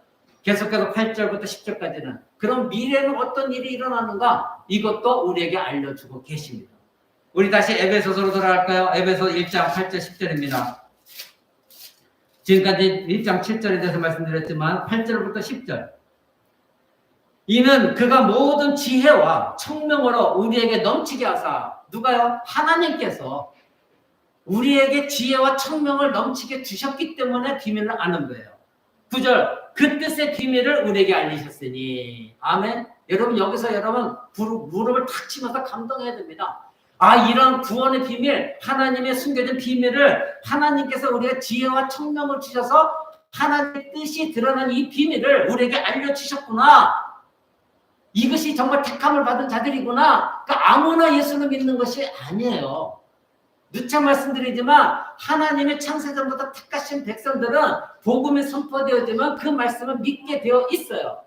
계속해서 8절부터 10절까지는 그럼 미래는 어떤 일이 일어나는가 이것도 우리에게 알려주고 계십니다. 우리 다시 에베소서로 돌아갈까요? 에베소 1장 8절 10절입니다. 지금까지 1장 7절에 대해서 말씀드렸지만 8절부터 10절 이는 그가 모든 지혜와 청명으로 우리에게 넘치게 하사 누가요? 하나님께서 우리에게 지혜와 청명을 넘치게 주셨기 때문에 비밀을 아는 거예요. 9절 그 뜻의 비밀을 우리에게 알리셨으니 아멘. 여러분 여기서 여러분 무릎을 탁 치면서 감동해야 됩니다. 아 이런 구원의 비밀 하나님의 숨겨진 비밀을 하나님께서 우리에게 지혜와 청명을 주셔서 하나님의 뜻이 드러난 이 비밀을 우리에게 알려주셨구나. 이것이 정말 택함을 받은 자들이구나. 그러니까 아무나 예수를 믿는 것이 아니에요. 누차 말씀드리지만 하나님의 창세전부터 택하신 백성들은 복음이 선포되어지면 그 말씀을 믿게 되어 있어요.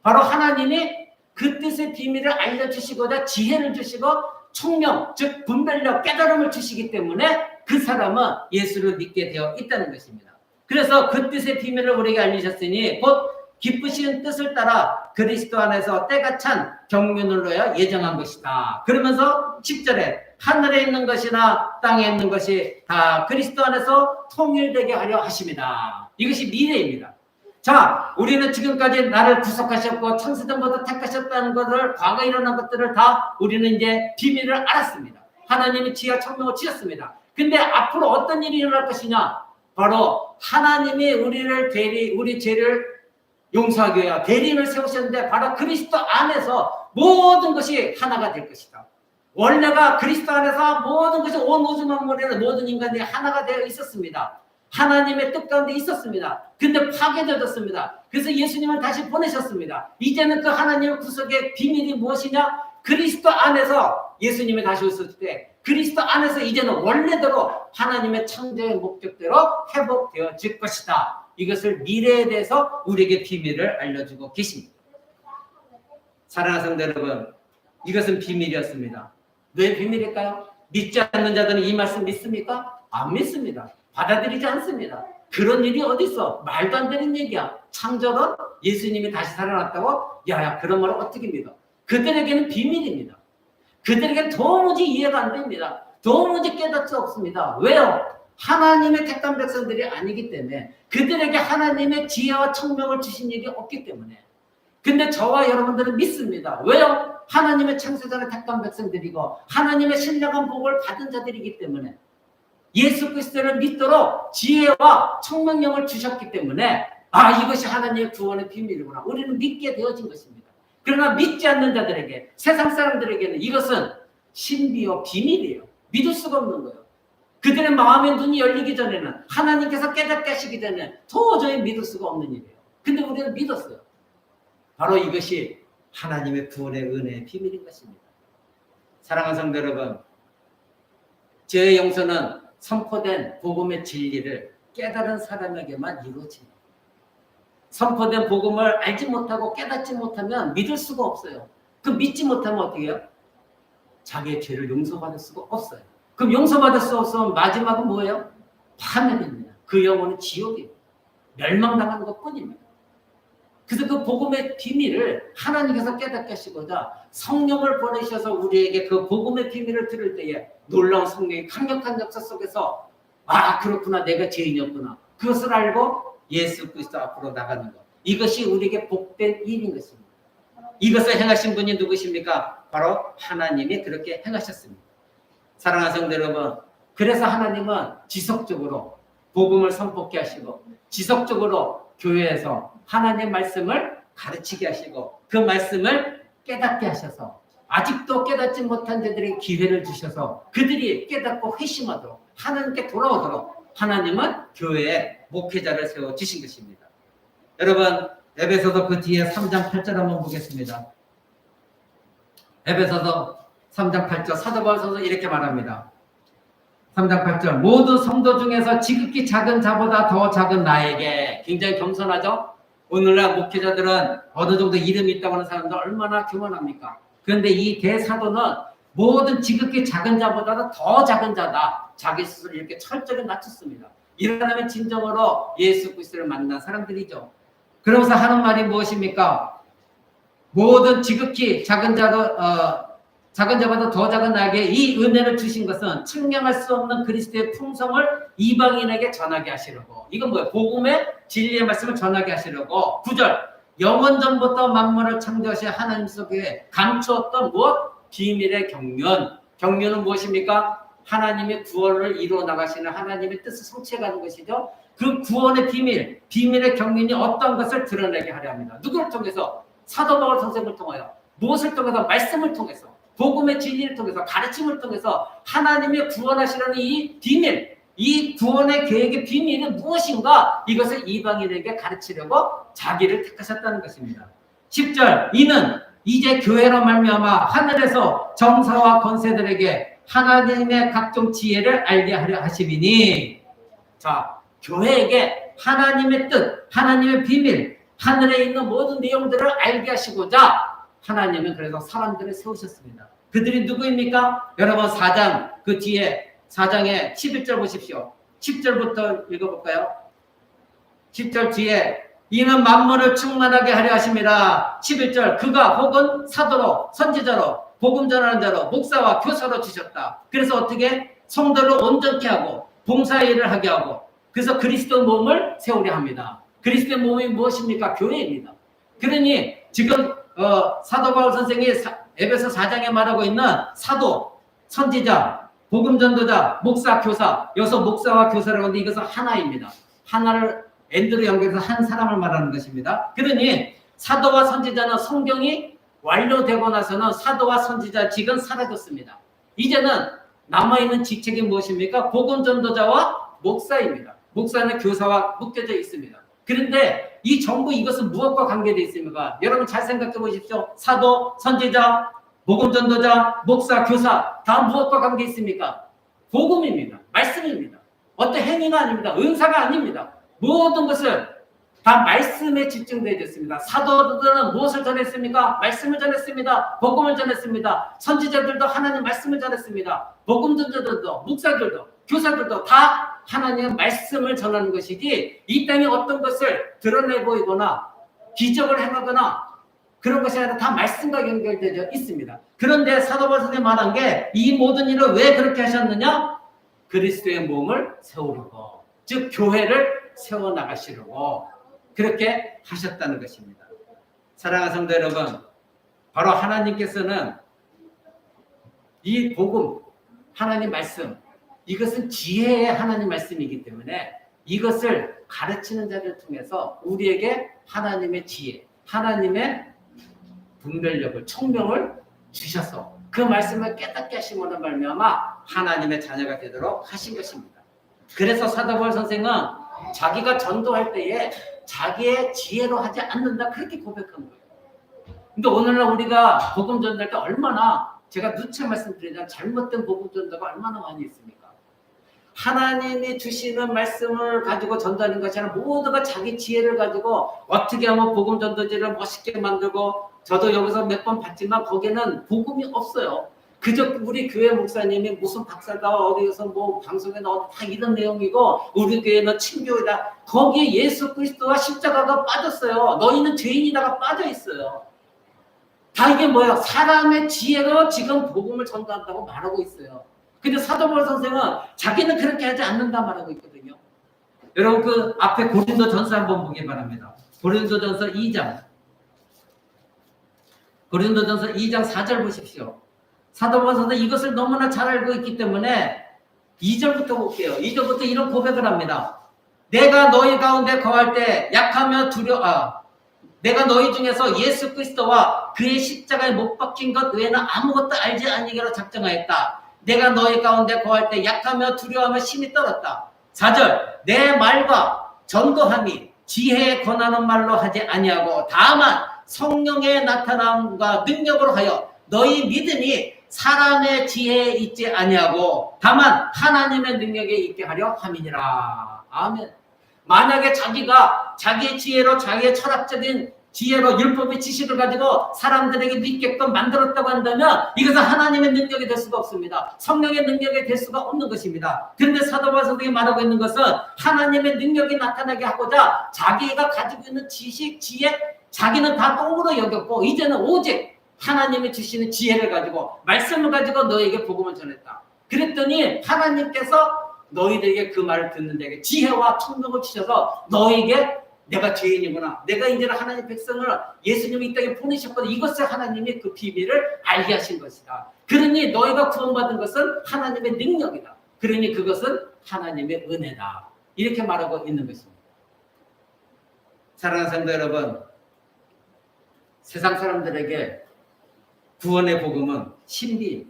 바로 하나님이 그 뜻의 비밀을 알려주시고자 지혜를 주시고 총명, 즉 분별력, 깨달음을 주시기 때문에 그 사람은 예수를 믿게 되어 있다는 것입니다. 그래서 그 뜻의 비밀을 우리에게 알리셨으니 곧 기쁘신 뜻을 따라 그리스도 안에서 때가 찬 경륜을 놓여 예정한 것이다. 그러면서 10절에 하늘에 있는 것이나 땅에 있는 것이 다 그리스도 안에서 통일되게 하려 하십니다. 이것이 미래입니다. 자, 우리는 지금까지 나를 구속하셨고 창세전부터 택하셨다는 것을 과거에 일어난 것들을 다 우리는 이제 비밀을 알았습니다. 하나님이 지혜와 청명을 주셨습니다. 근데 앞으로 어떤 일이 일어날 것이냐? 바로 하나님이 우리 죄를 용서하기 위해 대리인을 세우셨는데 바로 그리스도 안에서 모든 것이 하나가 될 것이다. 원래가 그리스도 안에서 모든 것이 온 우주 만물에는 모든 인간들이 하나가 되어 있었습니다. 하나님의 뜻 가운데 있었습니다. 근데 파괴되었습니다. 그래서 예수님을 다시 보내셨습니다. 이제는 그 하나님의 구속의 비밀이 무엇이냐? 그리스도 안에서 예수님이 다시 오셨을 때 그리스도 안에서 이제는 원래대로 하나님의 창조의 목적대로 회복되어질 것이다. 이것을 미래에 대해서 우리에게 비밀을 알려주고 계십니다. 사랑하는 성도 여러분, 이것은 비밀이었습니다. 왜 비밀일까요? 믿지 않는 자들은 이 말씀 믿습니까? 안 믿습니다. 받아들이지 않습니다. 그런 일이 어디 있어? 말도 안 되는 얘기야. 창조론 예수님이 다시 살아났다고? 야야 그런 말을 어떻게 믿어? 그들에게는 비밀입니다. 그들에게는 도무지 이해가 안 됩니다. 도무지 깨닫을 수 없습니다. 왜요? 하나님의 택한 백성들이 아니기 때문에 그들에게 하나님의 지혜와 청명을 주신 일이 없기 때문에. 근데 저와 여러분들은 믿습니다. 왜요? 하나님의 창세전에 택한 백성들이고 하나님의 신령한 복을 받은 자들이기 때문에 예수 그리스도를 믿도록 지혜와 청명령을 주셨기 때문에 아 이것이 하나님의 구원의 비밀이구나. 우리는 믿게 되어진 것입니다. 그러나 믿지 않는 자들에게 세상 사람들에게는 이것은 신비요 비밀이에요. 믿을 수가 없는 거예요. 그들의 마음의 눈이 열리기 전에는 하나님께서 깨닫게 하시기 전에 도저히 믿을 수가 없는 일이에요. 근데 우리는 믿었어요. 바로 이것이 하나님의 구원의 은혜의 비밀인 것입니다. 사랑하는 성도 여러분, 죄의 용서는 선포된 복음의 진리를 깨달은 사람에게만 이루어집니다. 선포된 복음을 알지 못하고 깨닫지 못하면 믿을 수가 없어요. 그 믿지 못하면 어떻게 해요? 자기의 죄를 용서받을 수가 없어요. 그럼 용서받을 수 없으면 마지막은 뭐예요? 파멸입니다. 그 영혼은 지옥이에요. 멸망당하는 것뿐입니다. 그래서 그 복음의 비밀을 하나님께서 깨닫게 하시고자 성령을 보내셔서 우리에게 그 복음의 비밀을 들을 때에 놀라운 성령의 강력한 역사 속에서 아 그렇구나 내가 죄인이었구나 그것을 알고 예수 그리스도 앞으로 나가는 것 이것이 우리에게 복된 일인 것입니다. 이것을 행하신 분이 누구십니까? 바로 하나님이 그렇게 행하셨습니다. 사랑하는 성도 여러분, 그래서 하나님은 지속적으로 복음을 선포케 하시고 지속적으로 교회에서 하나님의 말씀을 가르치게 하시고 그 말씀을 깨닫게 하셔서 아직도 깨닫지 못한 자들에게 기회를 주셔서 그들이 깨닫고 회심하도록 하나님께 돌아오도록 하나님은 교회에 목회자를 세워주신 것입니다. 여러분 에베소서 그 뒤에 3장 8절 한번 보겠습니다. 에베소서 3장 8절 사도 바울서 이렇게 말합니다. 3장 8절 모두 성도 중에서 지극히 작은 자보다 더 작은 나에게 굉장히 겸손하죠? 오늘날 목회자들은 어느 정도 이름이 있다고 하는 사람들 얼마나 교만합니까? 그런데 이 대사도는 모든 지극히 작은 자보다 더 작은 자다. 자기 스스로 이렇게 철저히 낮췄습니다. 이런 사람이 진정으로 예수 그리스도를 만난 사람들이죠. 그러면서 하는 말이 무엇입니까? 모든 지극히 작은 자보다 더 작은 나에게 이 은혜를 주신 것은 측량할 수 없는 그리스도의 풍성을 이방인에게 전하게 하시려고. 이건 뭐예요? 복음의 진리의 말씀을 전하게 하시려고. 9절 영원 전부터 만물을 창조하신 하나님 속에 감추었던 무엇? 비밀의 경륜. 경륜은 무엇입니까? 하나님의 구원을 이루어 나가시는 하나님의 뜻을 성취해가는 것이죠. 그 구원의 비밀, 비밀의 경륜이 어떤 것을 드러내게 하려 합니다. 누구를 통해서? 사도 바울 선생을 통하여. 무엇을 통해서? 말씀을 통해서. 복음의 진리를 통해서 가르침을 통해서 하나님의 구원하시려는 이 비밀, 이 구원의 계획의 비밀은 무엇인가? 이것을 이방인에게 가르치려고 자기를 택하셨다는 것입니다. 10절 이는 이제 교회로 말미암아 하늘에서 정사와 권세들에게 하나님의 각종 지혜를 알게 하려 하심이니 자 교회에게 하나님의 뜻, 하나님의 비밀, 하늘에 있는 모든 내용들을 알게 하시고자 하나님은 그래서 사람들을 세우셨습니다. 그들이 누구입니까? 여러분 4장 그 뒤에 4장의 11절 보십시오. 10절부터 읽어볼까요? 10절 뒤에 이는 만물을 충만하게 하려 하심이라. 11절 그가 혹은 사도로 선지자로 복음 전하는 자로 목사와 교사로 주셨다. 그래서 어떻게? 성도를 온전케 하고 봉사의 일을 하게 하고 그래서 그리스도 몸을 세우려 합니다. 그리스도의 몸이 무엇입니까? 교회입니다. 그러니 지금 사도 바울 선생이 에베소 4장에 말하고 있는 사도, 선지자, 복음 전도자, 목사, 교사 여기서 목사와 교사라고 하는데 이것은 하나입니다. 하나를 엔드로 연결해서 한 사람을 말하는 것입니다. 그러니 사도와 선지자는 성경이 완료되고 나서는 사도와 선지자직은 사라졌습니다. 이제는 남아있는 직책이 무엇입니까? 복음 전도자와 목사입니다. 목사는 교사와 묶여져 있습니다. 그런데 이 전부 이것은 무엇과 관계되어 있습니까? 여러분 잘 생각해 보십시오. 사도, 선지자, 복음 전도자, 목사, 교사 다 무엇과 관계 있습니까? 복음입니다. 말씀입니다. 어떤 행위가 아닙니다. 은사가 아닙니다. 모든 것을 다 말씀에 집중되어 있습니다. 사도들은 무엇을 전했습니까? 말씀을 전했습니다. 복음을 전했습니다. 선지자들도 하나님 말씀을 전했습니다. 복음 전도자들도 목사들도 교사들도 다 하나님의 말씀을 전하는 것이지 이 땅에 어떤 것을 드러내 보이거나 기적을 행하거나 그런 것이 아니라 다 말씀과 연결되어 있습니다. 그런데 사도 바울 선생님이 말한 게 이 모든 일을 왜 그렇게 하셨느냐? 그리스도의 몸을 세우려고 즉 교회를 세워나가시려고 그렇게 하셨다는 것입니다. 사랑하는 성도 여러분 바로 하나님께서는 이 복음 하나님 말씀 이것은 지혜의 하나님 말씀이기 때문에 이것을 가르치는 자를 통해서 우리에게 하나님의 지혜, 하나님의 분별력을, 총명을 주셔서 그 말씀을 깨닫게 하심으로 말미암아 하나님의 자녀가 되도록 하신 것입니다. 그래서 사도 바울 선생은 자기가 전도할 때에 자기의 지혜로 하지 않는다 그렇게 고백한 거예요. 근데 오늘날 우리가 복음 전도할 때 얼마나 제가 누차 말씀드리자면 잘못된 복음 전도가 얼마나 많이 있습니까? 하나님이 주시는 말씀을 가지고 전도하는 것이 아니라 모두가 자기 지혜를 가지고 어떻게 하면 복음 전도지를 멋있게 만들고 저도 여기서 몇 번 봤지만 거기에는 복음이 없어요. 그저 우리 교회 목사님이 무슨 박사다 어디에서 뭐 방송에 나오고 다 이런 내용이고 우리 교회는 친교이다. 거기에 예수 그리스도와 십자가가 빠졌어요. 너희는 죄인이다가 빠져 있어요. 다 이게 뭐야? 사람의 지혜로 지금 복음을 전도한다고 말하고 있어요. 근데 사도 바울 선생은 자기는 그렇게 하지 않는다 말하고 있거든요. 여러분 그 앞에 고린도전서 한번 보기 바랍니다. 고린도전서 2장. 고린도전서 2장 4절 보십시오. 사도 바울 선생은 이것을 너무나 잘 알고 있기 때문에 2절부터 볼게요. 2절부터 이런 고백을 합니다. 내가 너희 가운데 거할 때 약하며 내가 너희 중에서 예수 그리스도와 그의 십자가에 못 박힌 것 외에는 아무것도 알지 아니기로 작정하였다. 내가 너희 가운데 거할 때 약하며 두려워하며 심히 떨었다. 4절 내 말과 전도함이 지혜에 권하는 말로 하지 아니하고 다만 성령의 나타남과 능력으로 하여 너희 믿음이 사람의 지혜에 있지 아니하고 다만 하나님의 능력에 있게 하려 함이니라. 아멘. 만약에 자기가 자기의 지혜로 자기의 철학적인 지혜로 율법의 지식을 가지고 사람들에게 믿게끔 만들었다고 한다면 이것은 하나님의 능력이 될 수가 없습니다. 성령의 능력이 될 수가 없는 것입니다. 그런데 사도 바울 선생이 말하고 있는 것은 하나님의 능력이 나타나게 하고자 자기가 가지고 있는 지식, 지혜 자기는 다 똥으로 여겼고 이제는 오직 하나님이 주시는 지혜를 가지고 말씀을 가지고 너에게 복음을 전했다. 그랬더니 하나님께서 너희들에게 그 말을 듣는 데에게 지혜와 청명을 주셔서 너에게 내가 죄인이구나. 내가 이제는 하나님 백성을 예수님이 이 땅에 보내셨거든. 이것을 하나님이 그 비밀을 알게 하신 것이다. 그러니 너희가 구원받은 것은 하나님의 능력이다. 그러니 그것은 하나님의 은혜다. 이렇게 말하고 있는 것입니다. 사랑하는 성도 여러분, 세상 사람들에게 구원의 복음은 신비,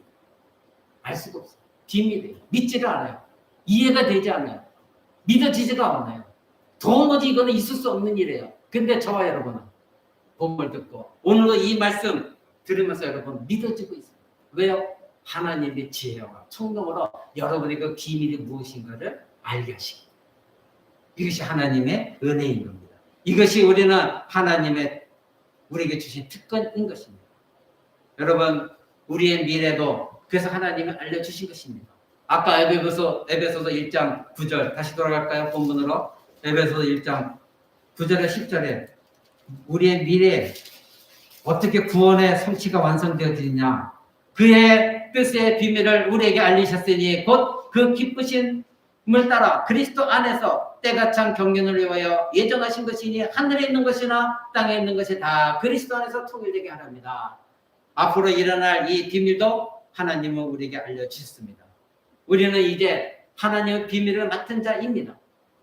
알 수가 없어요. 비밀이에요. 믿지를 않아요. 이해가 되지 않아요. 믿어지지가 않아요. 도무지 이거는 있을 수 없는 일이에요. 근데 저와 여러분은 복음을 듣고 오늘도 이 말씀 들으면서 여러분 믿어지고 있어요. 왜요? 하나님의 지혜와 청명으로 여러분의 그 비밀이 무엇인가를 알게 하시기. 이것이 하나님의 은혜인 겁니다. 이것이 우리는 하나님의 우리에게 주신 특권인 것입니다. 여러분 우리의 미래도 그래서 하나님이 알려주신 것입니다. 아까 에베소서 1장 9절 다시 돌아갈까요? 본문으로 에베소서 1장 9절에 10절에 우리의 미래 어떻게 구원의 성취가 완성되어지느냐 그의 뜻의 비밀을 우리에게 알리셨으니 곧 그 기쁘심을 따라 그리스도 안에서 때가 찬 경륜을 위하여 예정하신 것이니 하늘에 있는 것이나 땅에 있는 것이 다 그리스도 안에서 통일되게 하랍니다. 앞으로 일어날 이 비밀도 하나님은 우리에게 알려주셨습니다. 우리는 이제 하나님의 비밀을 맡은 자입니다.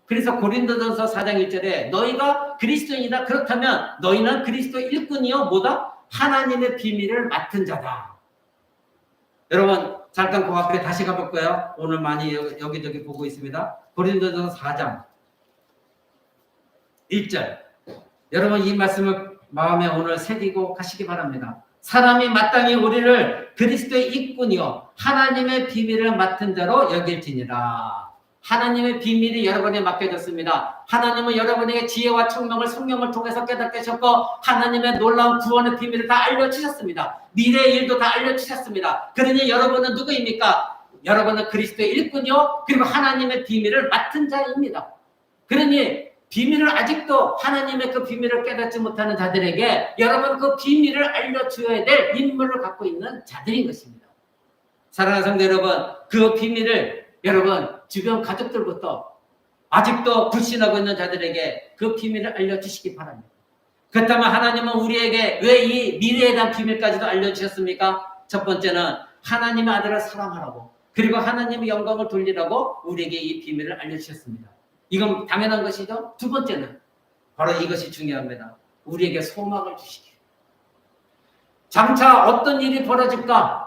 그래서 고린도전서 4장 1절에 너희가 그리스도인이다. 그렇다면 너희는 그리스도 일꾼이요 뭐다? 하나님의 비밀을 맡은 자다. 여러분 잠깐 그 앞에 다시 가볼까요? 오늘 많이 여기저기 보고 있습니다. 고린도전서 4장 1절 여러분 이 말씀을 마음에 오늘 새기고 가시기 바랍니다. 사람이 마땅히 우리를 그리스도의 일꾼이요 하나님의 비밀을 맡은 자로 여길지니라. 하나님의 비밀이 여러분에 맡겨졌습니다. 하나님은 여러분에게 지혜와 청명을 성령을 통해서 깨닫게 하셨고 하나님의 놀라운 구원의 비밀을 다 알려주셨습니다. 미래의 일도 다 알려주셨습니다. 그러니 여러분은 누구입니까? 여러분은 그리스도의 일꾼이요 그리고 하나님의 비밀을 맡은 자입니다. 그러니 비밀을 아직도 하나님의 그 비밀을 깨닫지 못하는 자들에게 여러분 그 비밀을 알려줘야 될 인물을 갖고 있는 자들인 것입니다. 사랑하는 성도 여러분 그 비밀을 여러분 주변 가족들부터 아직도 불신하고 있는 자들에게 그 비밀을 알려주시기 바랍니다. 그렇다면 하나님은 우리에게 왜 이 미래에 대한 비밀까지도 알려주셨습니까? 첫 번째는 하나님의 아들을 사랑하라고 그리고 하나님의 영광을 돌리라고 우리에게 이 비밀을 알려주셨습니다. 이건 당연한 것이죠. 두 번째는 바로 이것이 중요합니다. 우리에게 소망을 주시기. 장차 어떤 일이 벌어질까?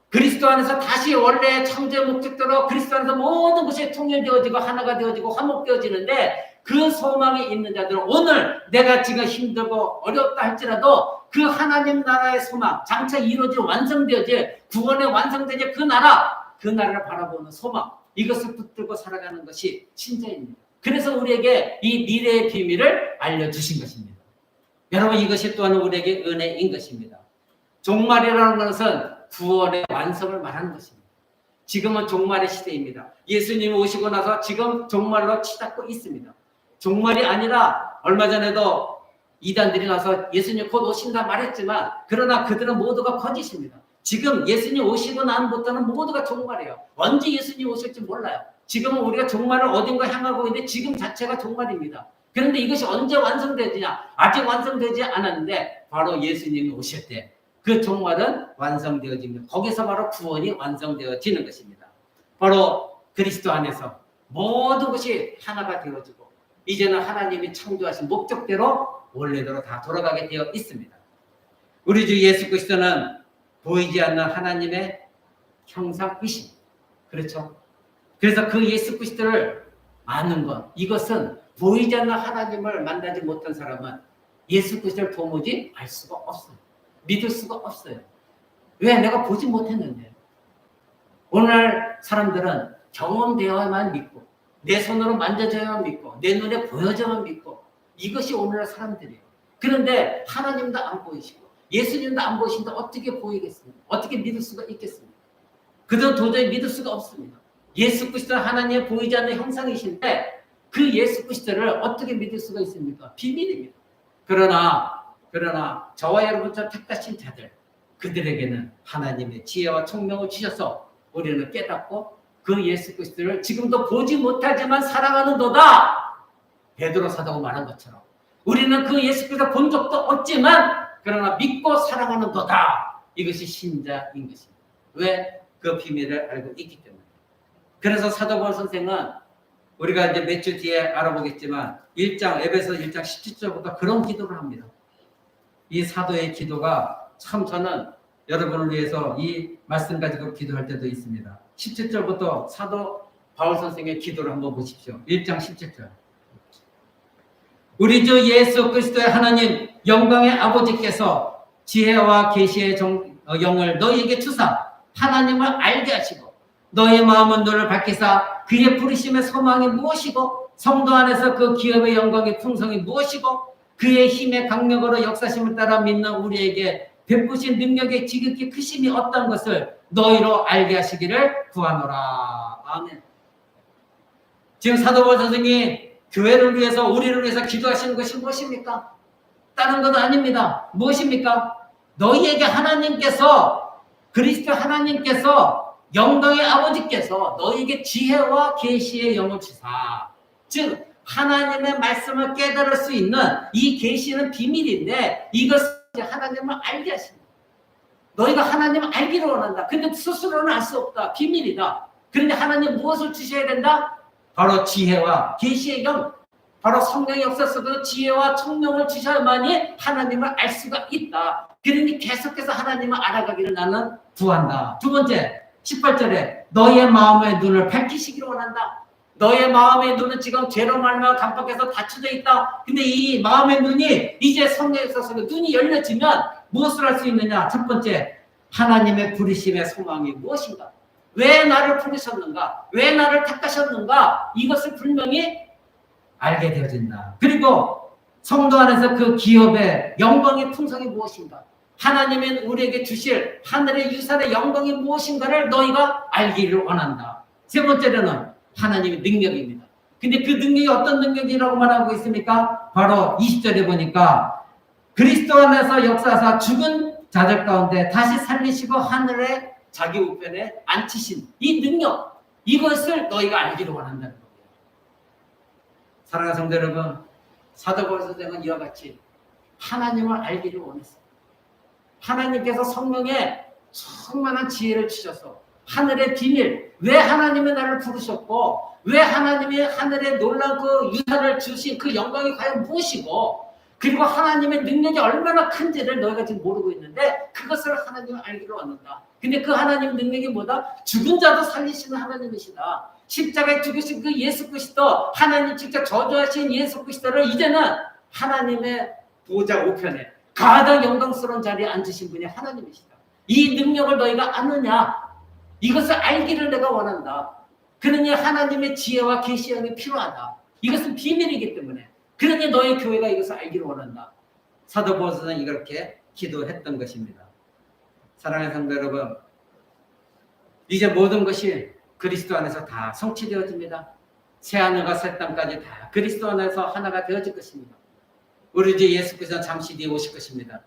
그리스도 안에서 다시 원래의 창조의 목적대로 그리스도 안에서 모든 것이 통일되어지고 하나가 되어지고 화목되어지는데 그 소망이 있는 자들은 오늘 내가 지금 힘들고 어렵다 할지라도 그 하나님 나라의 소망 장차 이루어질 완성되어질 구원의 완성되어질 그 나라를 바라보는 소망 이것을 붙들고 살아가는 것이 신자입니다. 그래서 우리에게 이 미래의 비밀을 알려주신 것입니다. 여러분 이것이 또한 우리에게 은혜인 것입니다. 종말이라는 것은 구원의 완성을 말하는 것입니다. 지금은 종말의 시대입니다. 예수님이 오시고 나서 지금 종말로 치닫고 있습니다. 종말이 아니라 얼마 전에도 이단들이 나서 예수님 곧 오신다 말했지만 그러나 그들은 모두가 거짓입니다. 지금 예수님 오시고 난부터는 모두가 종말이에요. 언제 예수님 오실지 몰라요. 지금은 우리가 종말을 어딘가 향하고 있는데 지금 자체가 종말입니다. 그런데 이것이 언제 완성되느냐? 아직 완성되지 않았는데 바로 예수님이 오실 때 그 종말은 완성되어집니다. 거기서 바로 구원이 완성되어지는 것입니다. 바로 그리스도 안에서 모든 것이 하나가 되어지고 이제는 하나님이 창조하신 목적대로 원래대로 다 돌아가게 되어 있습니다. 우리 주 예수 그리스도는 보이지 않는 하나님의 형상이신, 그렇죠? 그래서 그 예수 그리스도를 아는 것, 이것은 보이지 않는 하나님을 만나지 못한 사람은 예수 그리스도를 도무지 알 수가 없어요. 믿을 수가 없어요. 왜? 내가 보지 못했는데. 오늘 사람들은 경험되어야만 믿고 내 손으로 만져져야만 믿고 내 눈에 보여져야만 믿고 이것이 오늘날 사람들이에요. 그런데 하나님도 안 보이시고 예수님도 안 보이신데 어떻게 보이겠습니까? 어떻게 믿을 수가 있겠습니까? 그들은 도저히 믿을 수가 없습니다. 예수 그리스도는 하나님의 보이지 않는 형상이신데 그 예수 그리스도를 어떻게 믿을 수가 있습니까? 비밀입니다. 그러나 저와 여러분처럼 택하신 자들, 그들에게는 하나님의 지혜와 총명을 주셔서 우리는 깨닫고 그 예수 그리스도를 지금도 보지 못하지만 사랑하는 너다. 베드로 사도가 말한 것처럼 우리는 그 예수 그리스도를 본 적도 없지만 그러나 믿고 사랑하는 너다. 이것이 신자인 것입니다. 왜? 그 비밀을 알고 있기 때문에. 그래서 사도 바울 선생은 우리가 이제 몇 주 뒤에 알아보겠지만 에베소 1장 17절부터 그런 기도를 합니다. 이 사도의 기도가 참 저는 여러분을 위해서 이 말씀 가지고 기도할 때도 있습니다. 17절부터 사도 바울 선생의 기도를 한번 보십시오. 1장 17절. 우리 주 예수 그리스도의 하나님 영광의 아버지께서 지혜와 계시의 영을 너희에게 주사 하나님을 알게 하시고 너희 마음은 너를 밝히사 그의 부르심의 소망이 무엇이고 성도 안에서 그 기업의 영광의 풍성이 무엇이고 그의 힘의 강력으로 역사심을 따라 믿는 우리에게 베푸신 능력의 지극히 크심이 어떤 것을 너희로 알게 하시기를 구하노라. 아멘. 지금 사도 바울 선생이 교회를 위해서 우리를 위해서 기도하시는 것이 무엇입니까? 다른 건 아닙니다. 무엇입니까? 너희에게 하나님께서 그리스도 하나님께서 영광의 아버지께서 너희에게 지혜와 계시의 영을 주사. 즉 하나님의 말씀을 깨달을 수 있는 이 계시는 비밀인데 이것을 하나님을 알게 하십니다. 너희가 하나님을 알기를 원한다. 근데 스스로는 알 수 없다. 비밀이다. 그런데 하나님 무엇을 주셔야 된다? 바로 지혜와 계시의 영. 바로 성령의 역사 속에서 지혜와 총명을 주셔야만이 하나님을 알 수가 있다. 그러니 계속해서 하나님을 알아가기를 나는 구한다. 두 번째 18절에 너희의 마음의 눈을 밝히시기를 원한다. 너의 마음의 눈은 지금 죄로 말미암아 깜빡해서 닫혀져 있다. 근데 이 마음의 눈이 이제 성령에 있어서 눈이 열려지면 무엇을 할 수 있느냐? 첫 번째, 하나님의 부르심의 소망이 무엇인가? 왜 나를 부르셨는가? 왜 나를 택하셨는가? 이것을 분명히 알게 되어진다. 그리고 성도 안에서 그 기업의 영광의 풍성이 무엇인가? 하나님은 우리에게 주실 하늘의 유산의 영광이 무엇인가를 너희가 알기를 원한다. 세 번째로는 하나님의 능력입니다. 근데 그 능력이 어떤 능력이라고 말하고 있습니까? 바로 20절에 보니까 그리스도 안에서 역사하사 죽은 자들 가운데 다시 살리시고 하늘의 자기 우편에 앉히신 이 능력, 이것을 너희가 알기를 원한다는 겁니다. 사랑하는 성도 여러분, 사도 바울 선생은 이와 같이 하나님을 알기를 원했어요. 하나님께서 성령에 충만한 지혜를 주셔서 하늘의 비밀, 왜 하나님이 나를 부르셨고 왜 하나님이 하늘에 놀라운 그 유산을 주신 그 영광이 과연 무엇이고 그리고 하나님의 능력이 얼마나 큰지를 너희가 지금 모르고 있는데 그것을 하나님은 알기로 왔는다. 근데 그 하나님 능력이 뭐다? 죽은 자도 살리시는 하나님이시다. 십자가에 죽으신 그 예수 그리스도, 하나님 직접 저주하신 예수 그리스도를 이제는 하나님의 보좌 우편에 가장 영광스러운 자리에 앉으신 분이 하나님이시다. 이 능력을 너희가 아느냐? 이것을 알기를 내가 원한다. 그러니 하나님의 지혜와 계시형이 필요하다. 이것은 비밀이기 때문에. 그러니 너희 교회가 이것을 알기를 원한다. 사도 바울은 이렇게 기도했던 것입니다. 사랑하는 성도 여러분, 이제 모든 것이 그리스도 안에서 다 성취되어집니다. 새 하늘과 새 땅까지 다 그리스도 안에서 하나가 되어질 것입니다. 우리 주 예수께서 잠시 뒤에 오실 것입니다.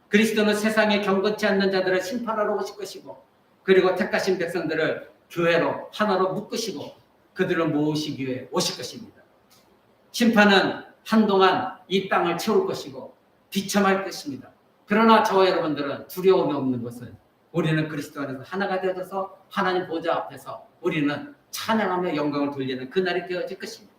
그리스도는 세상에 경건치 않는 자들을 심판하러 오실 것이고, 그리고 택하신 백성들을 교회로 하나로 묶으시고 그들을 모으시기 위해 오실 것입니다. 심판은 한동안 이 땅을 채울 것이고 비참할 것입니다. 그러나 저와 여러분들은 두려움이 없는 것은 우리는 그리스도 안에서 하나가 되어서 하나님 보좌 앞에서 우리는 찬양하며 영광을 돌리는 그날이 되어질 것입니다.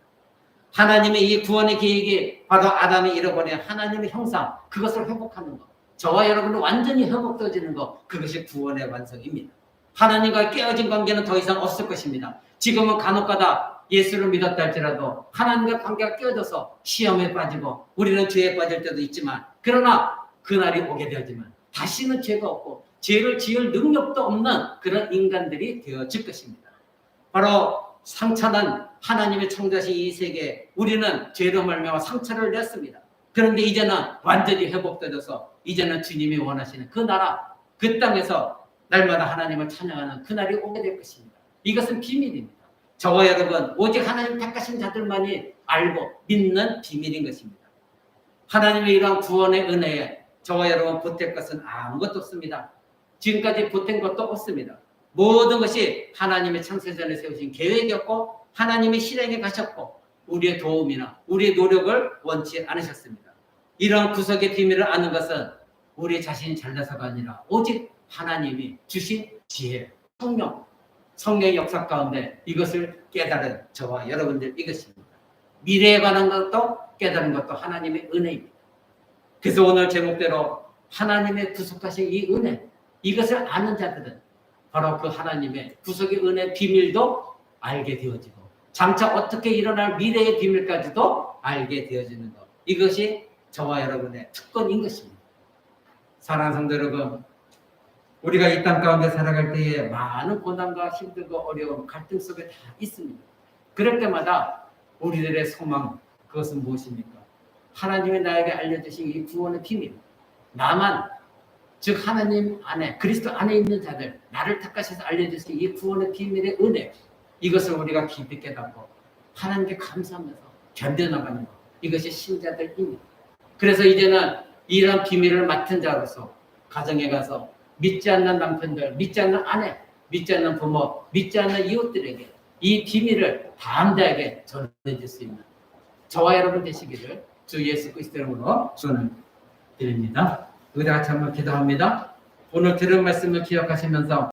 하나님의 이 구원의 계획이 바로 아담이 잃어버린 하나님의 형상, 그것을 회복하는 것, 저와 여러분은 완전히 회복되어지는 것, 그것이 구원의 완성입니다. 하나님과 깨어진 관계는 더 이상 없을 것입니다. 지금은 간혹가다 예수를 믿었다 할지라도 하나님과 관계가 깨어져서 시험에 빠지고 우리는 죄에 빠질 때도 있지만, 그러나 그날이 오게 되었지만 다시는 죄가 없고 죄를 지을 능력도 없는 그런 인간들이 되어질 것입니다. 바로 상처는 하나님의 창조하신 이 세계에 우리는 죄로 말미암아 상처를 냈습니다. 그런데 이제는 완전히 회복되어서 이제는 주님이 원하시는 그 나라, 그 땅에서 날마다 하나님을 찬양하는 그날이 오게 될 것입니다. 이것은 비밀입니다. 저와 여러분, 오직 하나님 택하신 자들만이 알고 믿는 비밀인 것입니다. 하나님의 이러한 구원의 은혜에 저와 여러분 보탤 것은 아무것도 없습니다. 지금까지 보탠 것도 없습니다. 모든 것이 하나님의 창세전에 세우신 계획이었고 하나님이 실행에 가셨고 우리의 도움이나 우리의 노력을 원치 않으셨습니다. 이러한 구속의 비밀을 아는 것은 우리 자신이 잘나서가 아니라 오직 하나님이 주신 지혜, 성령의 역사 가운데 이것을 깨달은 저와 여러분들 이것입니다. 미래에 관한 것도 깨달은 것도 하나님의 은혜입니다. 그래서 오늘 제목대로 하나님의 구속하신 이 은혜, 이것을 아는 자들은 바로 그 하나님의 구속의 은혜 비밀도 알게 되어지고 장차 어떻게 일어날 미래의 비밀까지도 알게 되어지는 것, 이것이 저와 여러분의 특권인 것입니다. 사랑하는 성도 여러분, 우리가 이 땅 가운데 살아갈 때에 많은 고난과 힘들고 어려움, 갈등 속에 다 있습니다. 그럴 때마다 우리들의 소망, 그것은 무엇입니까? 하나님이 나에게 알려주신 이 구원의 비밀, 나만, 즉 하나님 안에, 그리스도 안에 있는 자들, 나를 택하셔서 알려주신 이 구원의 비밀의 은혜, 이것을 우리가 깊이 깨닫고 하나님께 감사하면서 견뎌나가는 것, 이것이 신자들입니다. 그래서 이제는 이런 비밀을 맡은 자로서 가정에 가서 믿지 않는 남편들, 믿지 않는 아내, 믿지 않는 부모, 믿지 않는 이웃들에게 이 비밀을 담대하게 전해줄 수 있는 저와 여러분 되시기를 주 예수 그리스도 이름으로 축원드립니다. 우리 같이 한번 기도합니다. 오늘 들은 말씀을 기억하시면서